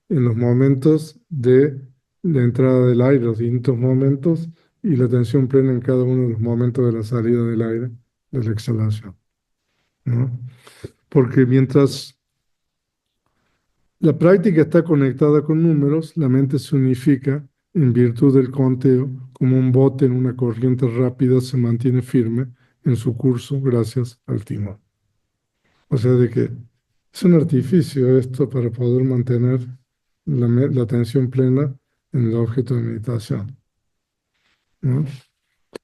en los momentos de la entrada del aire, los distintos momentos, y la atención plena en cada uno de los momentos de la salida del aire, de la exhalación, ¿no? Porque mientras la práctica está conectada con números, la mente se unifica en virtud del conteo, como un bote en una corriente rápida se mantiene firme en su curso gracias al timón. O sea, de que es un artificio esto para poder mantener la atención plena en el objeto de meditación, ¿no?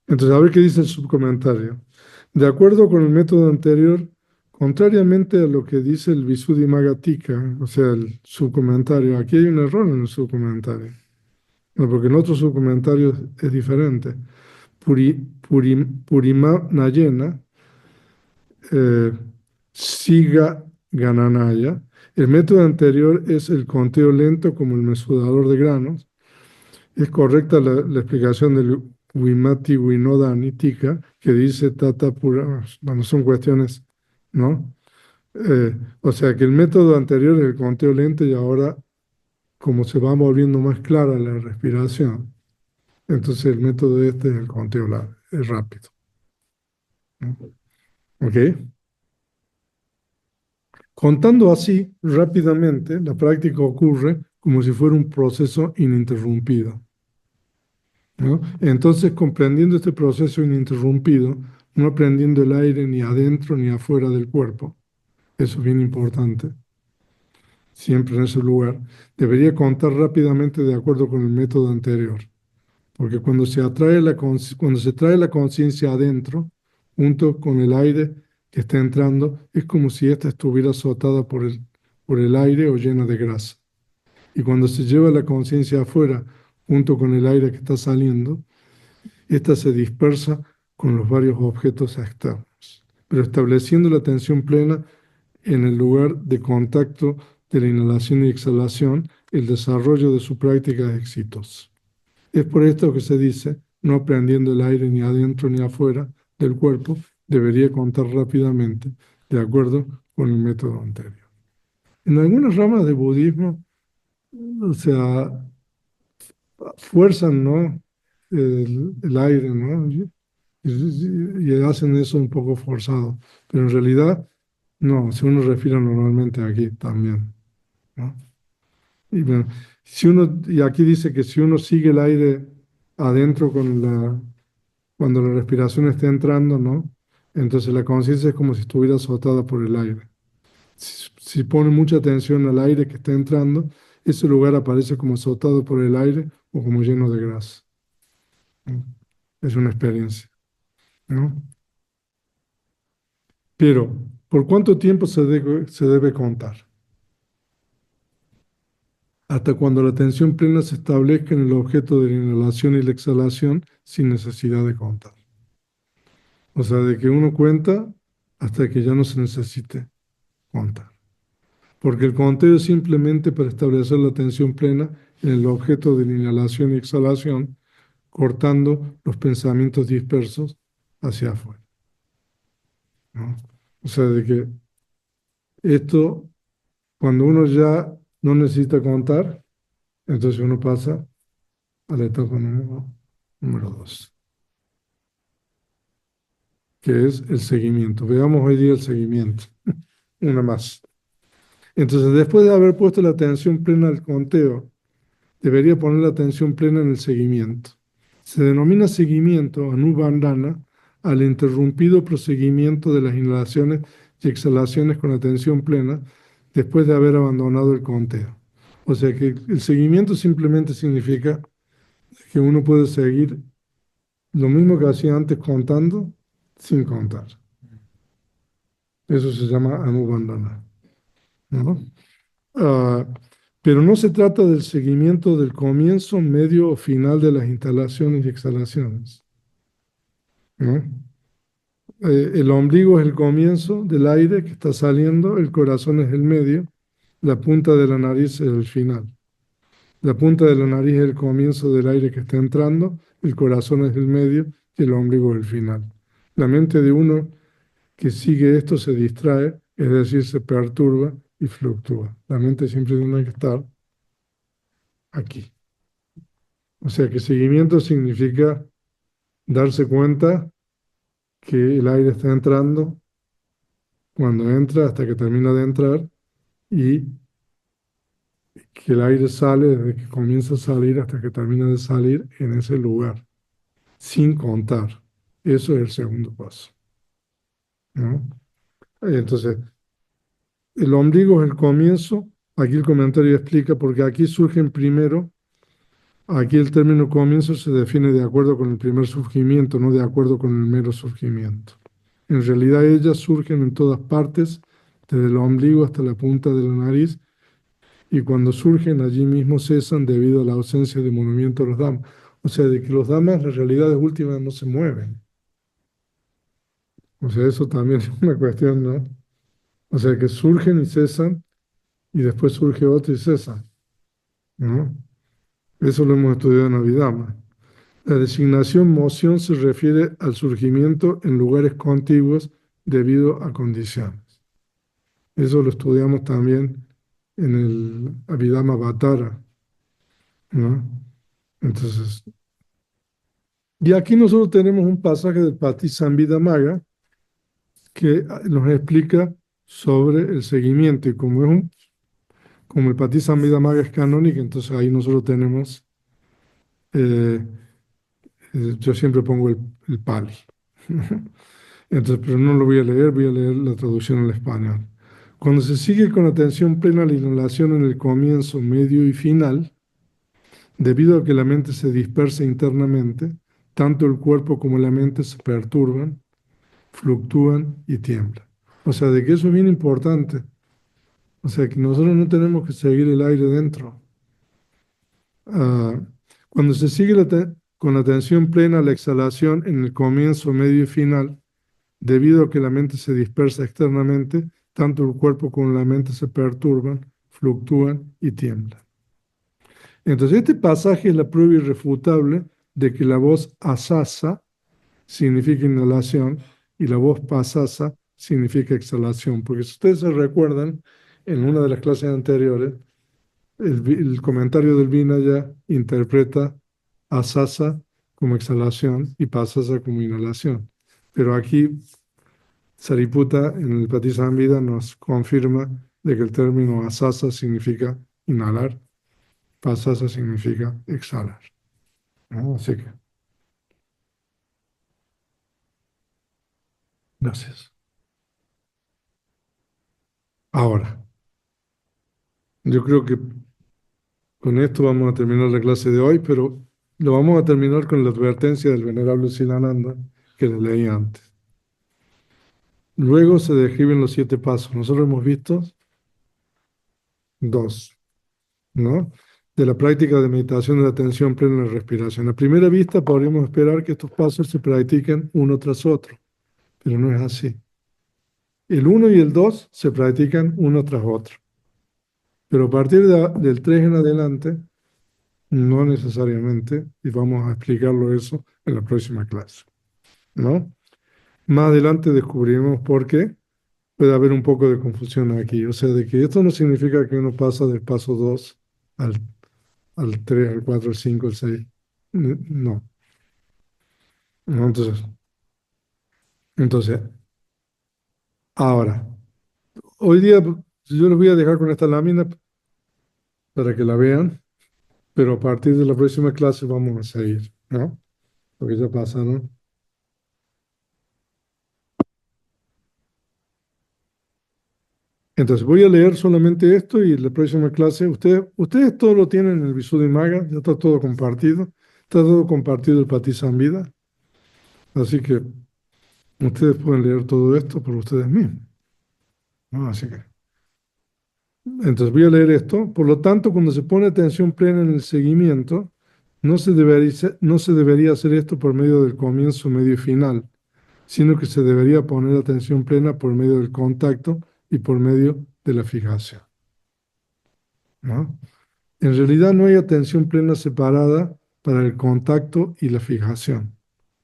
Entonces, a ver qué dice el subcomentario. De acuerdo con el método anterior, contrariamente a lo que dice el Visuddhimagga-tika, o sea, el subcomentario, aquí hay un error en el subcomentario, ¿no? Porque en otros subcomentarios es diferente. Purima Nayena, eh, Siga Gananaya. El método anterior es el conteo lento como el mesurador de granos. Es correcta la explicación del Vimati Vinodani Tika, que dice Tata Pura, bueno, son cuestiones, ¿no? O sea que el método anterior es el conteo lento y ahora, como se va volviendo más clara la respiración, entonces el método este es el conteo es rápido, ¿no? ¿Ok? Contando así rápidamente, la práctica ocurre como si fuera un proceso ininterrumpido, ¿no? Entonces, comprendiendo este proceso ininterrumpido, no prendiendo el aire ni adentro ni afuera del cuerpo, eso es bien importante, siempre en ese lugar, debería contar rápidamente de acuerdo con el método anterior, porque cuando se trae la conciencia adentro, junto con el aire que está entrando, es como si ésta estuviera azotada por el aire o llena de grasa. Y cuando se lleva la conciencia afuera, junto con el aire que está saliendo, ésta se dispersa con los varios objetos externos, pero estableciendo la atención plena en el lugar de contacto de la inhalación y exhalación, el desarrollo de su práctica es exitoso. Es por esto que se dice, no prendiendo el aire ni adentro ni afuera del cuerpo, debería contar rápidamente, de acuerdo con el método anterior. En algunas ramas de budismo, o sea, fuerzan, ¿no? El aire, ¿no? Y hacen eso un poco forzado. Pero en realidad, no, si uno respira normalmente aquí también, ¿no? Y, bueno, y aquí dice que si uno sigue el aire adentro cuando la respiración está entrando, ¿no? Entonces la conciencia es como si estuviera azotada por el aire. Si pone mucha atención al aire que está entrando, ese lugar aparece como azotado por el aire o como lleno de grasa, ¿no? Es una experiencia, ¿no? Pero, ¿por cuánto tiempo se debe contar? Hasta cuando la atención plena se establezca en el objeto de la inhalación y la exhalación sin necesidad de contar. O sea, de que uno cuenta hasta que ya no se necesite contar. Porque el conteo es simplemente para establecer la atención plena en el objeto de la inhalación y exhalación, cortando los pensamientos dispersos hacia afuera, ¿no? O sea, de que esto, cuando uno ya no necesita contar, entonces uno pasa a la etapa número 2, que es el seguimiento. Veamos hoy día el seguimiento, una más. Entonces, después de haber puesto la atención plena al conteo, debería poner la atención plena en el seguimiento. Se denomina seguimiento, anubandhana, al interrumpido proseguimiento de las inhalaciones y exhalaciones con atención plena después de haber abandonado el conteo. O sea que el seguimiento simplemente significa que uno puede seguir lo mismo que hacía antes contando sin contar. Eso se llama anubandhana, ¿no? Ah, pero no se trata del seguimiento del comienzo, medio o final de las instalaciones y exhalaciones, ¿no? El ombligo es el comienzo del aire que está saliendo, el corazón es el medio, la punta de la nariz es el final. La punta de la nariz es el comienzo del aire que está entrando, el corazón es el medio y el ombligo es el final. La mente de uno que sigue esto se distrae, es decir, se perturba y fluctúa. La mente siempre tiene que estar aquí. O sea que seguimiento significa darse cuenta que el aire está entrando cuando entra hasta que termina de entrar y que el aire sale desde que comienza a salir hasta que termina de salir en ese lugar, sin contar. Eso es el segundo paso, ¿no? Entonces, el ombligo es el comienzo. Aquí el comentario explica porque aquí surgen primero, aquí el término comienzo se define de acuerdo con el primer surgimiento, no de acuerdo con el mero surgimiento. En realidad ellas surgen en todas partes, desde el ombligo hasta la punta de la nariz, y cuando surgen allí mismo cesan debido a la ausencia de movimiento de los damas. O sea, de que los damas en realidad de última no se mueven. O sea, eso también es una cuestión, ¿no? O sea, que surgen y cesan, y después surge otro y cesan, ¿no? Eso lo hemos estudiado en Abhidhamma. La designación moción se refiere al surgimiento en lugares contiguos debido a condiciones. Eso lo estudiamos también en el Abhidhamma-Vatara, ¿no? Entonces, y aquí nosotros tenemos un pasaje del Patisambhidamagga que nos explica sobre el seguimiento. Y como el Patisambhidamagga es canónico, entonces ahí nosotros tenemos, eh, yo siempre pongo el Pali. Entonces, pero no lo voy a leer la traducción al español. Cuando se sigue con atención plena la inhalación en el comienzo, medio y final, debido a que la mente se dispersa internamente, tanto el cuerpo como la mente se perturban, fluctúan y tiemblan. O sea, de que eso es bien importante. O sea, que nosotros no tenemos que seguir el aire dentro. Ah, cuando se sigue con atención plena la exhalación en el comienzo, medio y final, debido a que la mente se dispersa externamente, tanto el cuerpo como la mente se perturban, fluctúan y tiemblan. Entonces, este pasaje es la prueba irrefutable de que la voz asasa significa inhalación y la voz pasasa significa exhalación. Porque si ustedes se recuerdan, en una de las clases anteriores, el comentario del Vinaya interpreta asasa como exhalación y pasasa como inhalación. Pero aquí Sariputta en el Pratisambhida nos confirma de que el término asasa significa inhalar, pasasa significa exhalar, ¿no? Así que, gracias. Ahora, yo creo que con esto vamos a terminar la clase de hoy, pero lo vamos a terminar con la advertencia del venerable Siddhananda que le leí antes. Luego se describen los 7 pasos. Nosotros hemos visto 2, ¿no? De la práctica de meditación de la atención plena en la respiración. A primera vista podríamos esperar que estos pasos se practiquen uno tras otro, pero no es así. El 1 y el 2 se practican uno tras otro, pero a partir del 3 en adelante, no necesariamente, y vamos a explicarlo eso en la próxima clase, ¿no? Más adelante descubriremos por qué puede haber un poco de confusión aquí. O sea, de que esto no significa que uno pasa del paso 2 al, al 3, al 4, al 5, al 6. No. No, entonces, ahora, hoy día yo les voy a dejar con esta lámina para que la vean, pero a partir de la próxima clase vamos a seguir, ¿no? Porque ya pasaron. Entonces, voy a leer solamente esto y la próxima clase, ustedes todo lo tienen en el Visuddhimagga, ya está todo compartido el Patisambhida, así que ustedes pueden leer todo esto por ustedes mismos, ¿no? Así que, entonces voy a leer esto. Por lo tanto, cuando se pone atención plena en el seguimiento, no se debería hacer esto por medio del comienzo, medio y final, sino que se debería poner atención plena por medio del contacto y por medio de la fijación. ¿no? En realidad no hay atención plena separada para el contacto y la fijación,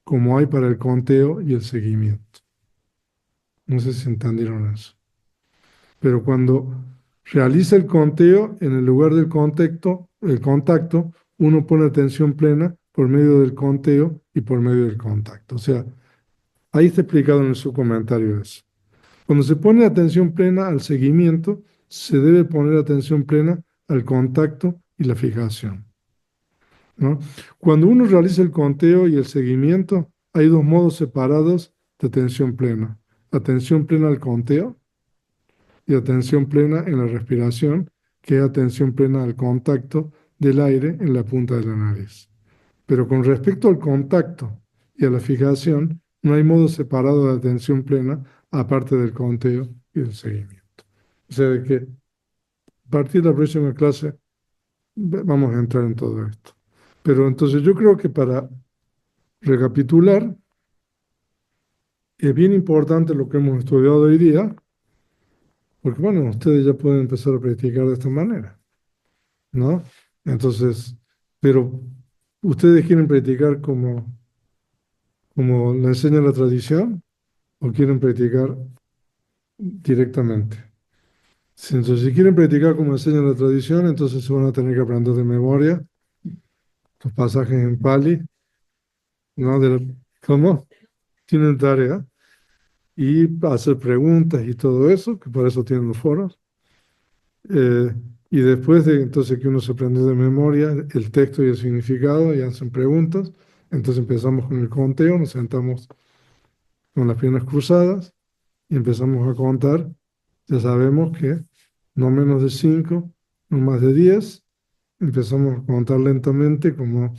como hay para el conteo y el seguimiento. No sé si entendieron eso. Pero cuando realiza el conteo, en el lugar del contacto, uno pone atención plena por medio del conteo y por medio del contacto. O sea, ahí está explicado en su comentario eso. Cuando se pone atención plena al seguimiento, se debe poner atención plena al contacto y la fijación, ¿no? Cuando uno realiza el conteo y el seguimiento, hay dos modos separados de atención plena. Atención plena al conteo y atención plena en la respiración, que es atención plena al contacto del aire en la punta de la nariz. Pero con respecto al contacto y a la fijación, no hay modo separado de atención plena aparte del conteo y del seguimiento. O sea, de que a partir de la próxima clase vamos a entrar en todo esto. Pero entonces yo creo que para recapitular, es bien importante lo que hemos estudiado hoy día, porque bueno, ustedes ya pueden empezar a practicar de esta manera, ¿no? Entonces, pero ustedes quieren practicar como le enseña la tradición o quieren practicar directamente. Entonces, si quieren practicar como enseña la tradición, entonces se van a tener que aprender de memoria los pasajes en Pali, ¿no? ¿Cómo? Tienen tarea y hacer preguntas y todo eso, que para eso tienen los foros. Eh, y después de entonces que uno se aprende de memoria el texto y el significado y hacen preguntas, entonces empezamos con el conteo, nos sentamos con las piernas cruzadas y empezamos a contar. Ya sabemos que no menos de 5, no más de 10. Empezamos a contar lentamente como,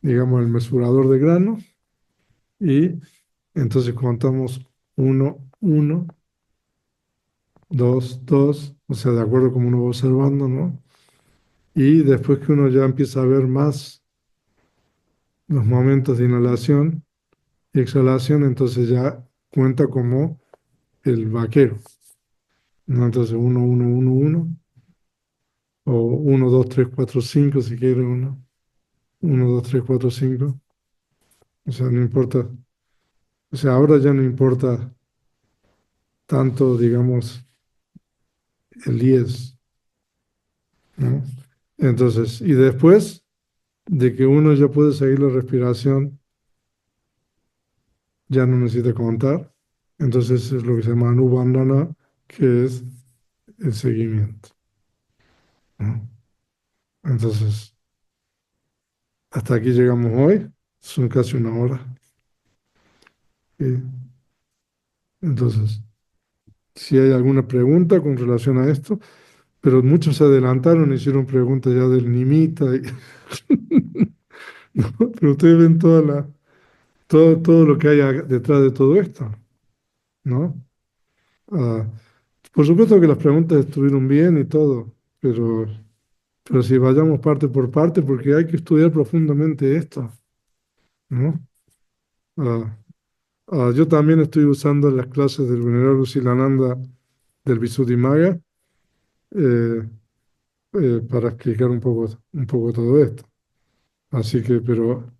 digamos, el mesurador de grano y entonces contamos uno, 1, 2, 2, o sea, de acuerdo como uno va observando, ¿no? Y después que uno ya empieza a ver más los momentos de inhalación y exhalación, entonces ya cuenta como el vaquero, ¿no? Entonces 1, 1, 1, 1, o 1, 2, 3, 4, 5, si quiere uno. 1, 2, 3, 4, 5. O sea, no importa. O sea, ahora ya no importa tanto, digamos, el 10, ¿no? Entonces, y después de que uno ya puede seguir la respiración, ya no necesita contar. Entonces es lo que se llama Anubandhana, que es el seguimiento, ¿no? Entonces, hasta aquí llegamos hoy. Son casi una hora. Y entonces, si hay alguna pregunta con relación a esto, pero muchos se adelantaron, hicieron preguntas ya del Nimita. ¿No? Pero ustedes ven todo lo que hay detrás de todo esto, ¿no? Ah, por supuesto que las preguntas estuvieron bien y todo, pero si vayamos parte por parte, porque hay que estudiar profundamente esto, ¿no? Ah, yo también estoy usando las clases del venerable Silananda del Visuddhimagga eh, para explicar un poco todo esto. Así que, pero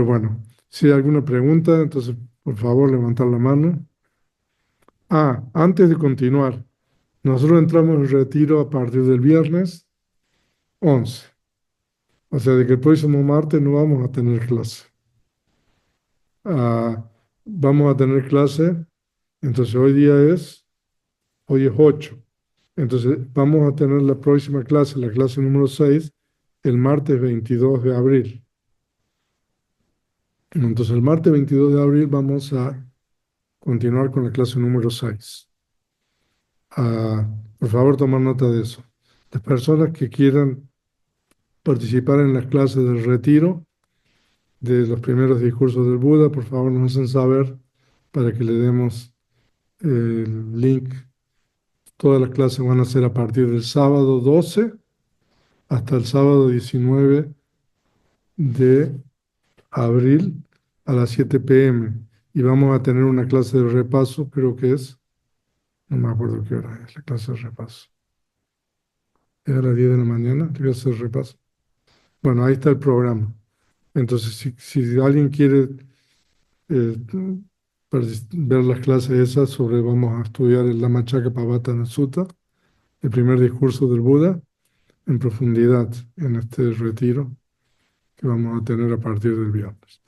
bueno, si hay alguna pregunta, entonces por favor levantar la mano. Antes de continuar, nosotros entramos en retiro a partir del viernes 11. O sea, de que el próximo martes no vamos a tener clase. Vamos a tener clase, entonces hoy es 8. Entonces vamos a tener la próxima clase, la clase número 6, el martes 22 de abril. Entonces el martes 22 de abril vamos a continuar con la clase número 6. Por favor, tomar nota de eso. Las personas que quieran participar en las clases del retiro de los primeros discursos del Buda, por favor nos hacen saber para que le demos el link. Todas las clases van a ser a partir del sábado 12 hasta el sábado 19 de abril a las 7 p.m. Y vamos a tener una clase de repaso, creo que no me acuerdo qué hora es la clase de repaso. Es a las 10 de la mañana, te voy a hacer repaso. Bueno, ahí está el programa. Entonces, si alguien quiere eh, ver las clases esas sobre, vamos a estudiar el Dhammacakkappavattana Sutta, el primer discurso del Buda, en profundidad en este retiro que vamos a tener a partir del viernes.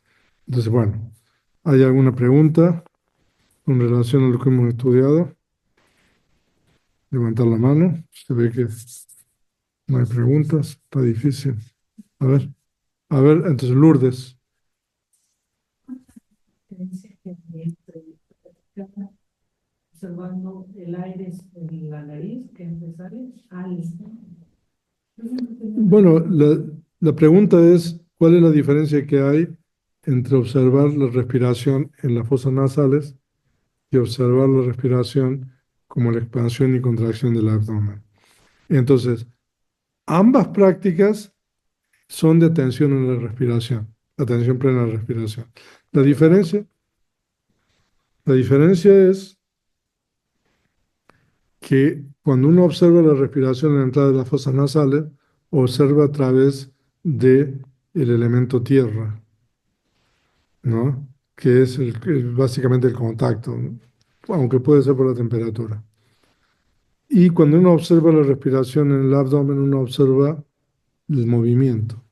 Entonces, bueno, ¿hay alguna pregunta con relación a lo que hemos estudiado? Levantar la mano. Se ve que no hay preguntas. Está difícil. A ver, entonces Lourdes. Observando el aire en la nariz, que sale al Bueno, la pregunta es, ¿cuál es la diferencia que hay entre observar la respiración en las fosas nasales y observar la respiración como la expansión y contracción del abdomen? Entonces, ambas prácticas son de atención en la respiración, atención plena en la respiración. La diferencia, la diferencia es que cuando uno observa la respiración en la entrada de las fosas nasales, observa a través de el elemento tierra, ¿no? Que es básicamente el contacto, ¿no? Aunque puede ser por la temperatura. Y cuando uno observa la respiración en el abdomen, uno observa el movimiento.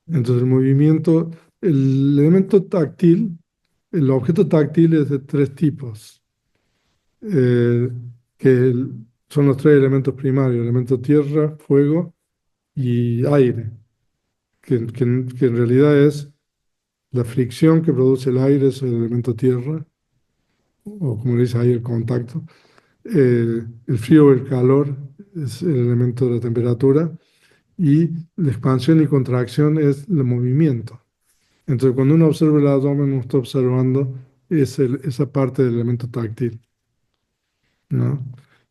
Entonces el movimiento, el elemento táctil, el objeto táctil es de tres tipos, eh, que son los tres elementos primarios, elemento tierra, fuego y aire, que en realidad es la fricción que produce el aire, es el elemento tierra, o como le dice ahí, el contacto. El frío o el calor es el elemento de la temperatura y la expansión y contracción es el movimiento. Entonces, cuando uno observa el abdomen, uno está observando esa parte del elemento táctil, ¿no?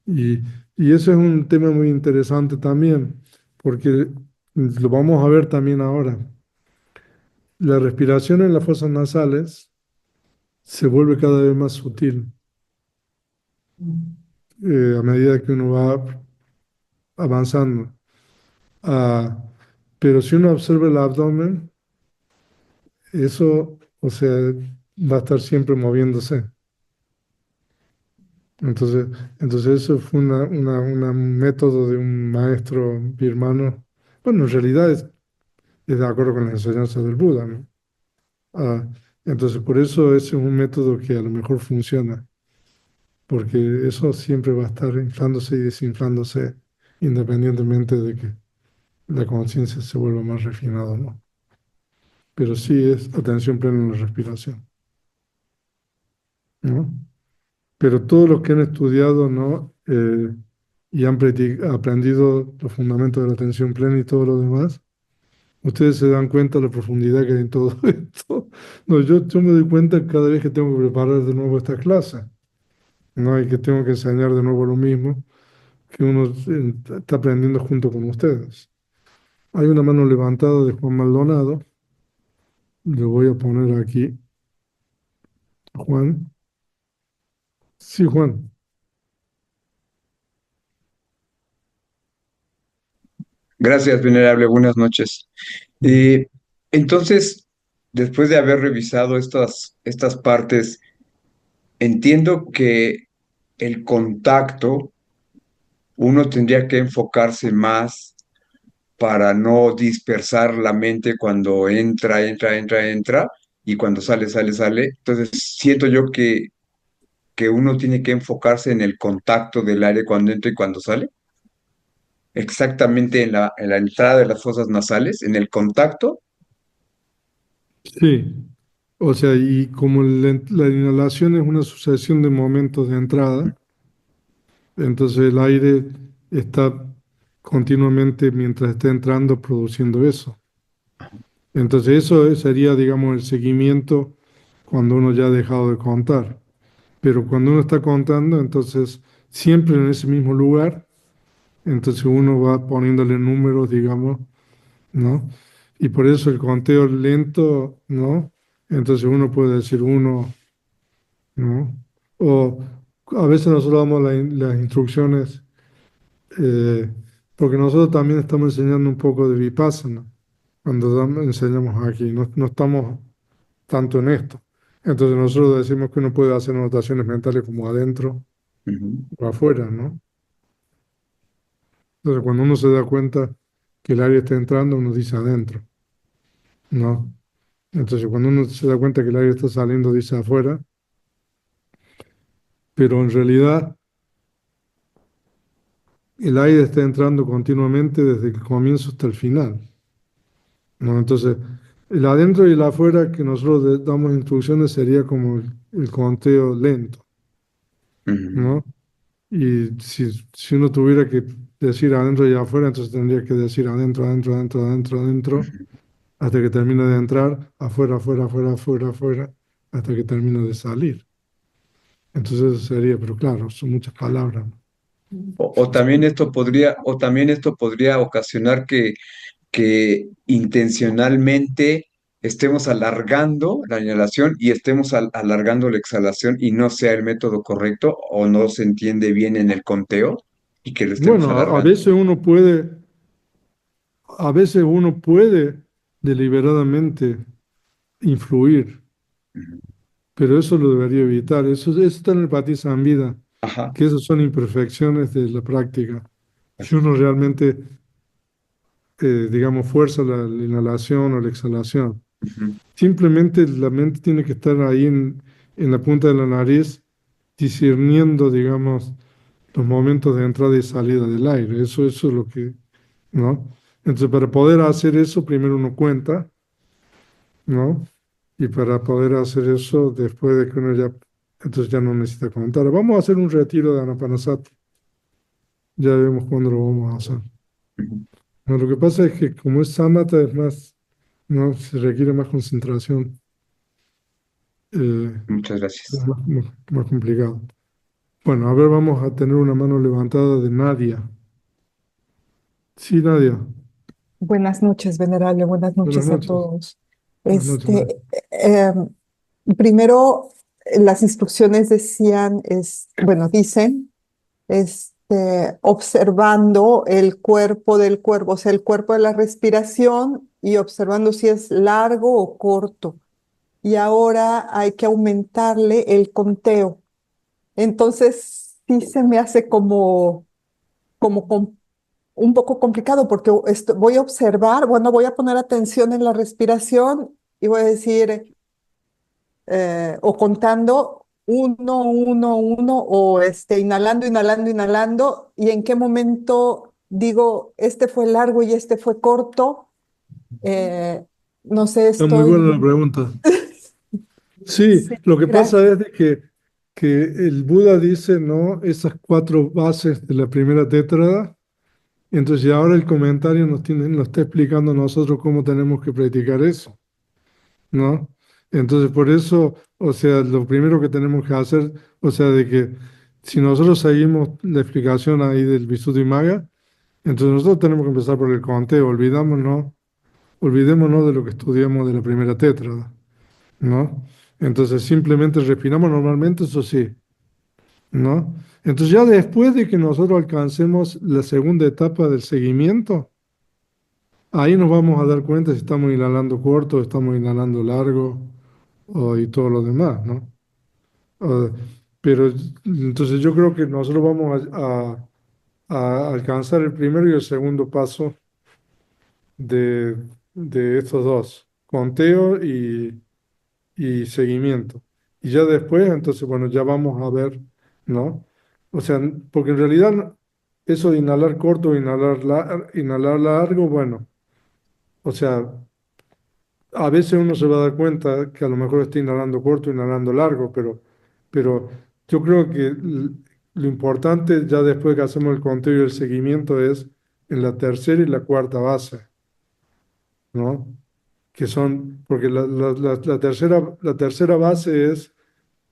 Y, y eso es un tema muy interesante también, porque lo vamos a ver también ahora. La respiración en las fosas nasales se vuelve cada vez más sutil a medida que uno va avanzando. Ah, pero si uno observa el abdomen, eso, o sea, va a estar siempre moviéndose. Entonces, entonces eso fue un método de un maestro birmano. Bueno, en realidad es de acuerdo con las enseñanzas del Buda, ¿no? Ah, entonces, por eso ese es un método que a lo mejor funciona, porque eso siempre va a estar inflándose y desinflándose, independientemente de que la conciencia se vuelva más refinada, ¿no? Pero sí es atención plena en la respiración, ¿no? Pero todos los que han estudiado, ¿no? Y han aprendido los fundamentos de la atención plena y todo lo demás, ustedes se dan cuenta de la profundidad que hay en todo esto. No, yo me doy cuenta cada vez que tengo que preparar de nuevo esta clase, ¿no? Y que tengo que enseñar de nuevo lo mismo que uno está aprendiendo junto con ustedes. Hay una mano levantada de Juan Maldonado. Le voy a poner aquí, Juan. Sí, Juan. Gracias, venerable. Buenas noches. Eh, entonces, después de haber revisado estas partes, entiendo que el contacto uno tendría que enfocarse más para no dispersar la mente cuando entra, y cuando sale. Entonces, siento yo que uno tiene que enfocarse en el contacto del aire cuando entra y cuando sale, exactamente en la entrada de las fosas nasales, en el contacto. Sí. O sea, y como la inhalación es una sucesión de momentos de entrada, entonces el aire está continuamente mientras está entrando produciendo eso. Entonces eso sería, digamos, el seguimiento cuando uno ya ha dejado de contar. Pero cuando uno está contando, entonces siempre en ese mismo lugar, entonces uno va poniéndole números, digamos, ¿no? Y por eso el conteo lento, ¿no? Entonces uno puede decir uno, ¿no? O a veces nosotros damos las instrucciones, eh, porque nosotros también estamos enseñando un poco de Vipassana cuando enseñamos aquí, no estamos tanto en esto. Entonces nosotros decimos que uno puede hacer anotaciones mentales como adentro Ujú, o afuera, ¿no? Entonces cuando uno se da cuenta que el aire está entrando, uno dice adentro, ¿no? Entonces cuando uno se da cuenta que el aire está saliendo, dice afuera, pero en realidad el aire está entrando continuamente desde el comienzo hasta el final, ¿no? Entonces, el adentro y el afuera que nosotros damos instrucciones sería como el conteo lento, ujú, ¿no? Y si uno tuviera que decir adentro y afuera, entonces tendría que decir adentro, adentro, adentro, adentro, adentro, ujú. hasta que termine de entrar, afuera, afuera, afuera, afuera, afuera, hasta que termine de salir. Entonces eso sería, pero claro, son muchas palabras, ¿no? O también esto podría ocasionar que intencionalmente estemos alargando la inhalación y estemos alargando la exhalación y no sea el método correcto o no se entiende bien en el conteo y que lo estemos Bueno, alargando. a veces uno puede deliberadamente influir, Ujú. pero eso lo debería evitar. Eso está en el Patisambhida, Ajá, que esas son imperfecciones de la práctica. Si así es. uno realmente, digamos, fuerza la inhalación o la exhalación, Ujú, simplemente la mente tiene que estar ahí en la punta de la nariz, discerniendo, digamos, los momentos de entrada y salida del aire. Eso es lo que, ¿no? Entonces, para poder hacer eso, primero uno cuenta, ¿no? Y para poder hacer eso, después de que uno ya, entonces ya no necesita contar. Vamos a hacer un retiro de Anapanasati. Ya vemos cuándo lo vamos a hacer. ujú. No, lo que pasa es que como es Samatha, es más, no, se requiere más concentración. Muchas Es gracias. más complicado. Bueno, a ver, vamos a tener una mano levantada de Nadia. Sí, Nadia. Buenas noches, venerable, buenas Buenas noches a noches. todos. Buenas noches, Nadia. Este, primero, las instrucciones decían, bueno, dicen, observando el cuerpo del cuerpo, o sea, el cuerpo de la respiración y observando si es largo o corto. Y ahora hay que aumentarle el conteo. Entonces, sí se me hace como un poco complicado porque voy a observar, bueno, voy a poner atención en la respiración y voy a decir, o contando uno, uno, uno, o inhalando, inhalando, inhalando, y en qué momento digo, este fue largo y este fue corto. Eh, no sé, Está muy estoy... buena la pregunta. Sí, Sí, lo que pasa gracias. es de que el Buda dice, ¿no? Esas cuatro bases de la primera tétrada. Y entonces ya ahora el comentario nos está explicando a nosotros cómo tenemos que practicar eso, ¿no? Entonces por eso, o sea, lo primero que tenemos que hacer, o sea, de que si nosotros seguimos la explicación ahí del Visuddhimagga, entonces nosotros tenemos que empezar por el conteo, olvidémonos de lo que estudiamos de la primera tétrada, ¿no? Entonces simplemente respiramos normalmente, eso sí, ¿no? Entonces ya después de que nosotros alcancemos la segunda etapa del seguimiento, ahí nos vamos a dar cuenta si estamos inhalando corto, estamos inhalando largo y todo lo demás, ¿no? Ah, pero entonces yo creo que nosotros vamos a alcanzar el primero y el segundo paso de, de estos dos, conteo y seguimiento. Y ya después, entonces, bueno, ya vamos a ver, ¿no? O sea, porque en realidad eso de inhalar corto, inhalar largo, bueno, o sea, a veces uno se va a dar cuenta que a lo mejor está inhalando corto, inhalando largo, pero yo creo que lo importante ya después que hacemos el conteo y el seguimiento es en la tercera y la cuarta base, ¿no? Que son, porque la tercera base es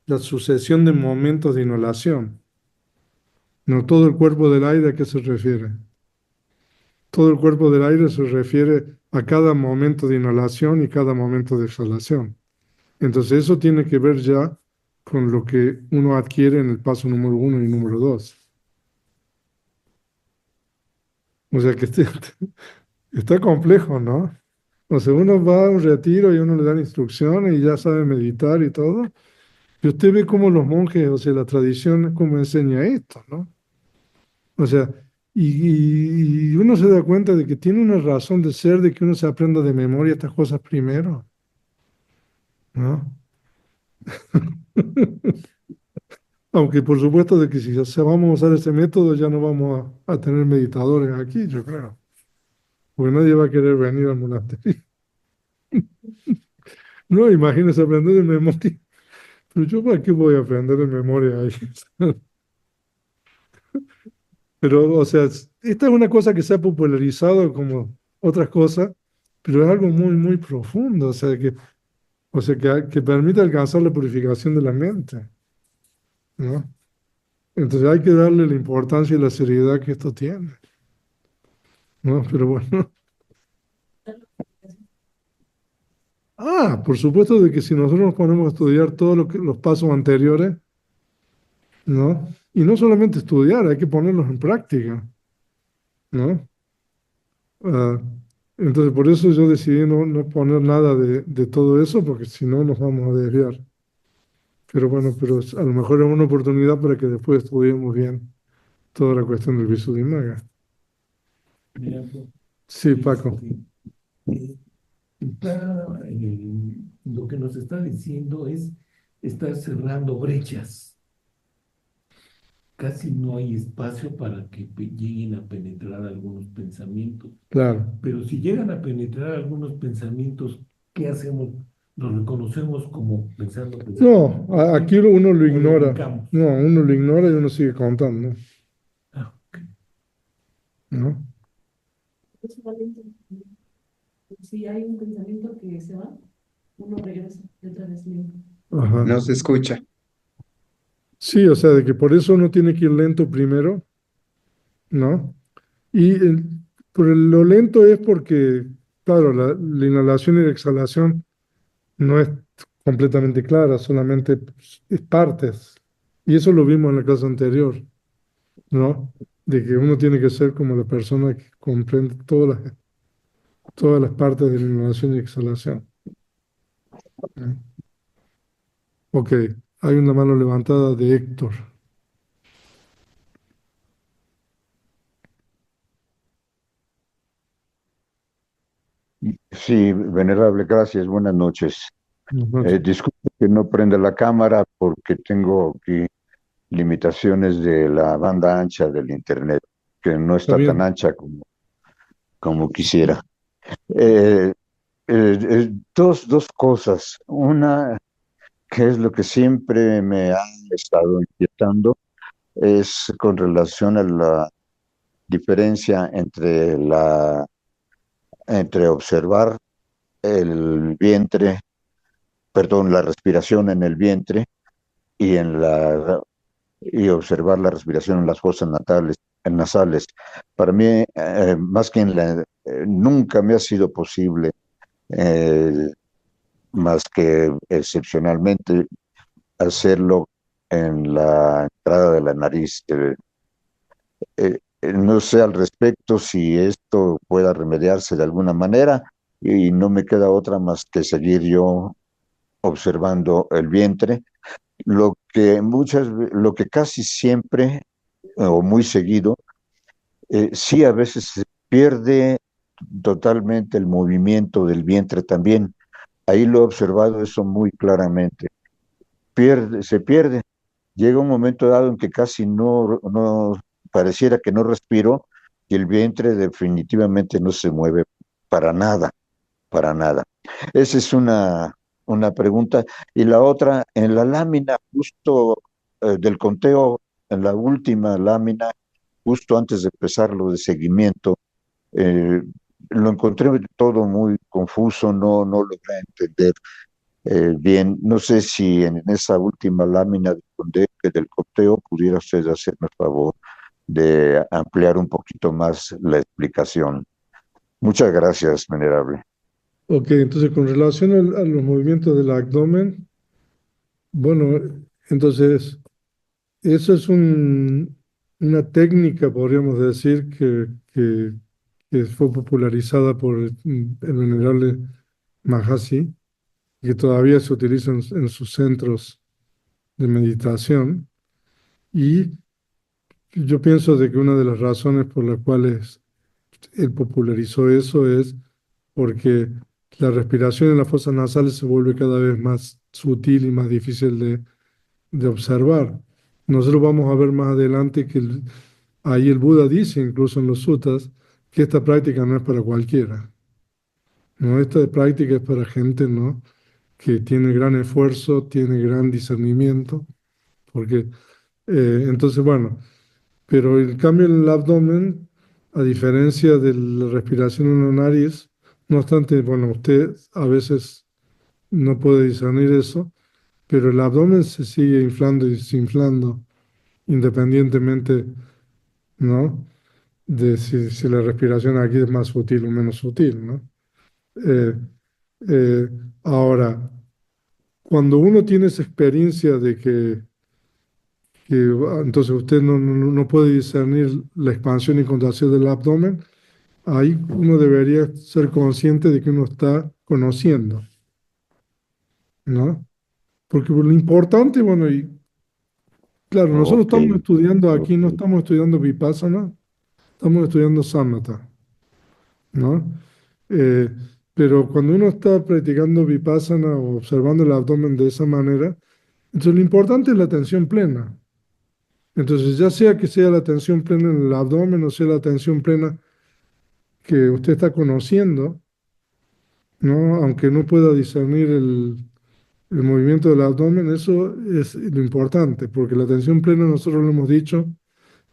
la sucesión de momentos de inhalación. No todo el cuerpo del aire, ¿a qué se refiere? Todo el cuerpo del aire se refiere a cada momento de inhalación y cada momento de exhalación. Entonces eso tiene que ver ya con lo que uno adquiere en el paso número 1 y número 2. O sea que está complejo, ¿no? O sea, uno va a un retiro y uno le dan instrucciones y ya sabe meditar y todo. Y usted ve cómo los monjes, o sea, la tradición, cómo enseña esto, ¿no? O sea, y uno se da cuenta de que tiene una razón de ser, de que uno se aprenda de memoria estas cosas primero, ¿no? Aunque por supuesto de que si vamos a usar ese método ya no vamos a tener meditadores aquí, yo creo. Porque nadie va a querer venir al monasterio. No, imagínese aprender de memoria. Pero yo para qué voy a aprender de memoria ahí. Pero, o sea, esta es una cosa que se ha popularizado como otras cosas, pero es algo muy, muy profundo, o sea, que permite alcanzar la purificación de la mente, ¿no? Entonces hay que darle la importancia y la seriedad que esto tiene, ¿no? Pero bueno. Ah, por supuesto de que si nosotros nos ponemos a estudiar todos los pasos anteriores, ¿no? Y no solamente estudiar, hay que ponerlos en práctica, ¿no? Ah, entonces por eso yo decidí no poner nada de todo eso, porque si no nos vamos a desviar. Pero bueno, a lo mejor es una oportunidad para que después estudiemos bien toda la cuestión del Visuddhimagga. Mira, pues, Sí, Paco. eh, lo que nos está diciendo es estar cerrando brechas. Casi no hay espacio para que lleguen a penetrar algunos pensamientos. Claro. Pero si llegan a penetrar algunos pensamientos, ¿qué hacemos? ¿Los reconocemos como pensando? No, aquí uno lo ¿O lo ignora. ubicamos? No, uno lo ignora y uno sigue contando, Ah, ok. ¿no? Si hay un pensamiento que se va, uno regresa detrás de sí mismo. Ajá. No se escucha. Sí, o sea, de que por eso uno tiene que ir lento primero, ¿no? Y lo lento es porque, claro, la inhalación y la exhalación no es completamente clara, solamente pues, es partes. Y eso lo vimos en la clase anterior, ¿no? De que uno tiene que ser como la persona que comprende todas las partes de la inhalación y exhalación, ¿no? Ok, hay una mano levantada de Héctor. Sí, venerable, gracias, buenas noches. Buenas noches. Disculpe que no prenda la cámara porque tengo aquí limitaciones de la banda ancha del internet, que no Está está tan bien. ancha como quisiera. Eh, dos cosas. Una, que es lo que siempre me ha estado inquietando, es con relación a la diferencia entre observar el vientre, perdón, la respiración en el vientre y y observar la respiración en las fosas nasales. Para mí, más que nunca me ha sido posible, eh, más que excepcionalmente, hacerlo en la entrada de la nariz. No sé al respecto si esto pueda remediarse de alguna manera y no me queda otra más que seguir yo observando el vientre. Lo que casi siempre o muy seguido, sí a veces se pierde totalmente el movimiento del vientre también. Ahí lo he observado eso muy claramente. Se pierde. Llega un momento dado en que casi no pareciera que no respiro y el vientre definitivamente no se mueve para nada, para nada. Esa es una pregunta. Y la otra, en la lámina justo del conteo, en la última lámina, justo antes de empezar lo de seguimiento, eh, lo encontré todo muy confuso, no logré entender bien. No sé si en esa última lámina del conteo pudiera usted hacerme el favor de ampliar un poquito más la explicación. Muchas gracias, venerable. Ok, entonces con relación a los movimientos del abdomen, bueno, entonces eso es una técnica, podríamos decir, que fue popularizada por el venerable Mahasi, que todavía se utiliza en sus centros de meditación. Y yo pienso de que una de las razones por las cuales él popularizó eso es porque la respiración en las fosas nasales se vuelve cada vez más sutil y más difícil de observar. Nosotros vamos a ver más adelante que ahí el Buda dice, incluso en los suttas, que esta práctica no es para cualquiera. No, esta práctica es para gente, ¿no?, que tiene gran esfuerzo, tiene gran discernimiento, porque entonces, bueno, pero el cambio en el abdomen, a diferencia de la respiración en la nariz, no obstante, bueno, usted a veces no puede discernir eso, pero el abdomen se sigue inflando y desinflando independientemente, ¿no?, de si la respiración aquí es más sutil o menos sutil, ¿no? Eh, eh, ahora, cuando uno tiene esa experiencia de que entonces usted no puede discernir la expansión y contracción del abdomen, ahí uno debería ser consciente de que uno está conociendo, ¿no? Porque lo importante, bueno, y claro, nosotros Ok, estamos estudiando aquí, no ok. estamos estudiando Vipassana, estamos estudiando Samatha, ¿no? Eh, pero cuando uno está practicando Vipassana o observando el abdomen de esa manera, entonces lo importante es la atención plena. Entonces, ya sea que sea la atención plena en el abdomen o sea la atención plena que usted está conociendo, ¿no? Aunque no pueda discernir el movimiento del abdomen, eso es lo importante, porque la atención plena, nosotros lo hemos dicho,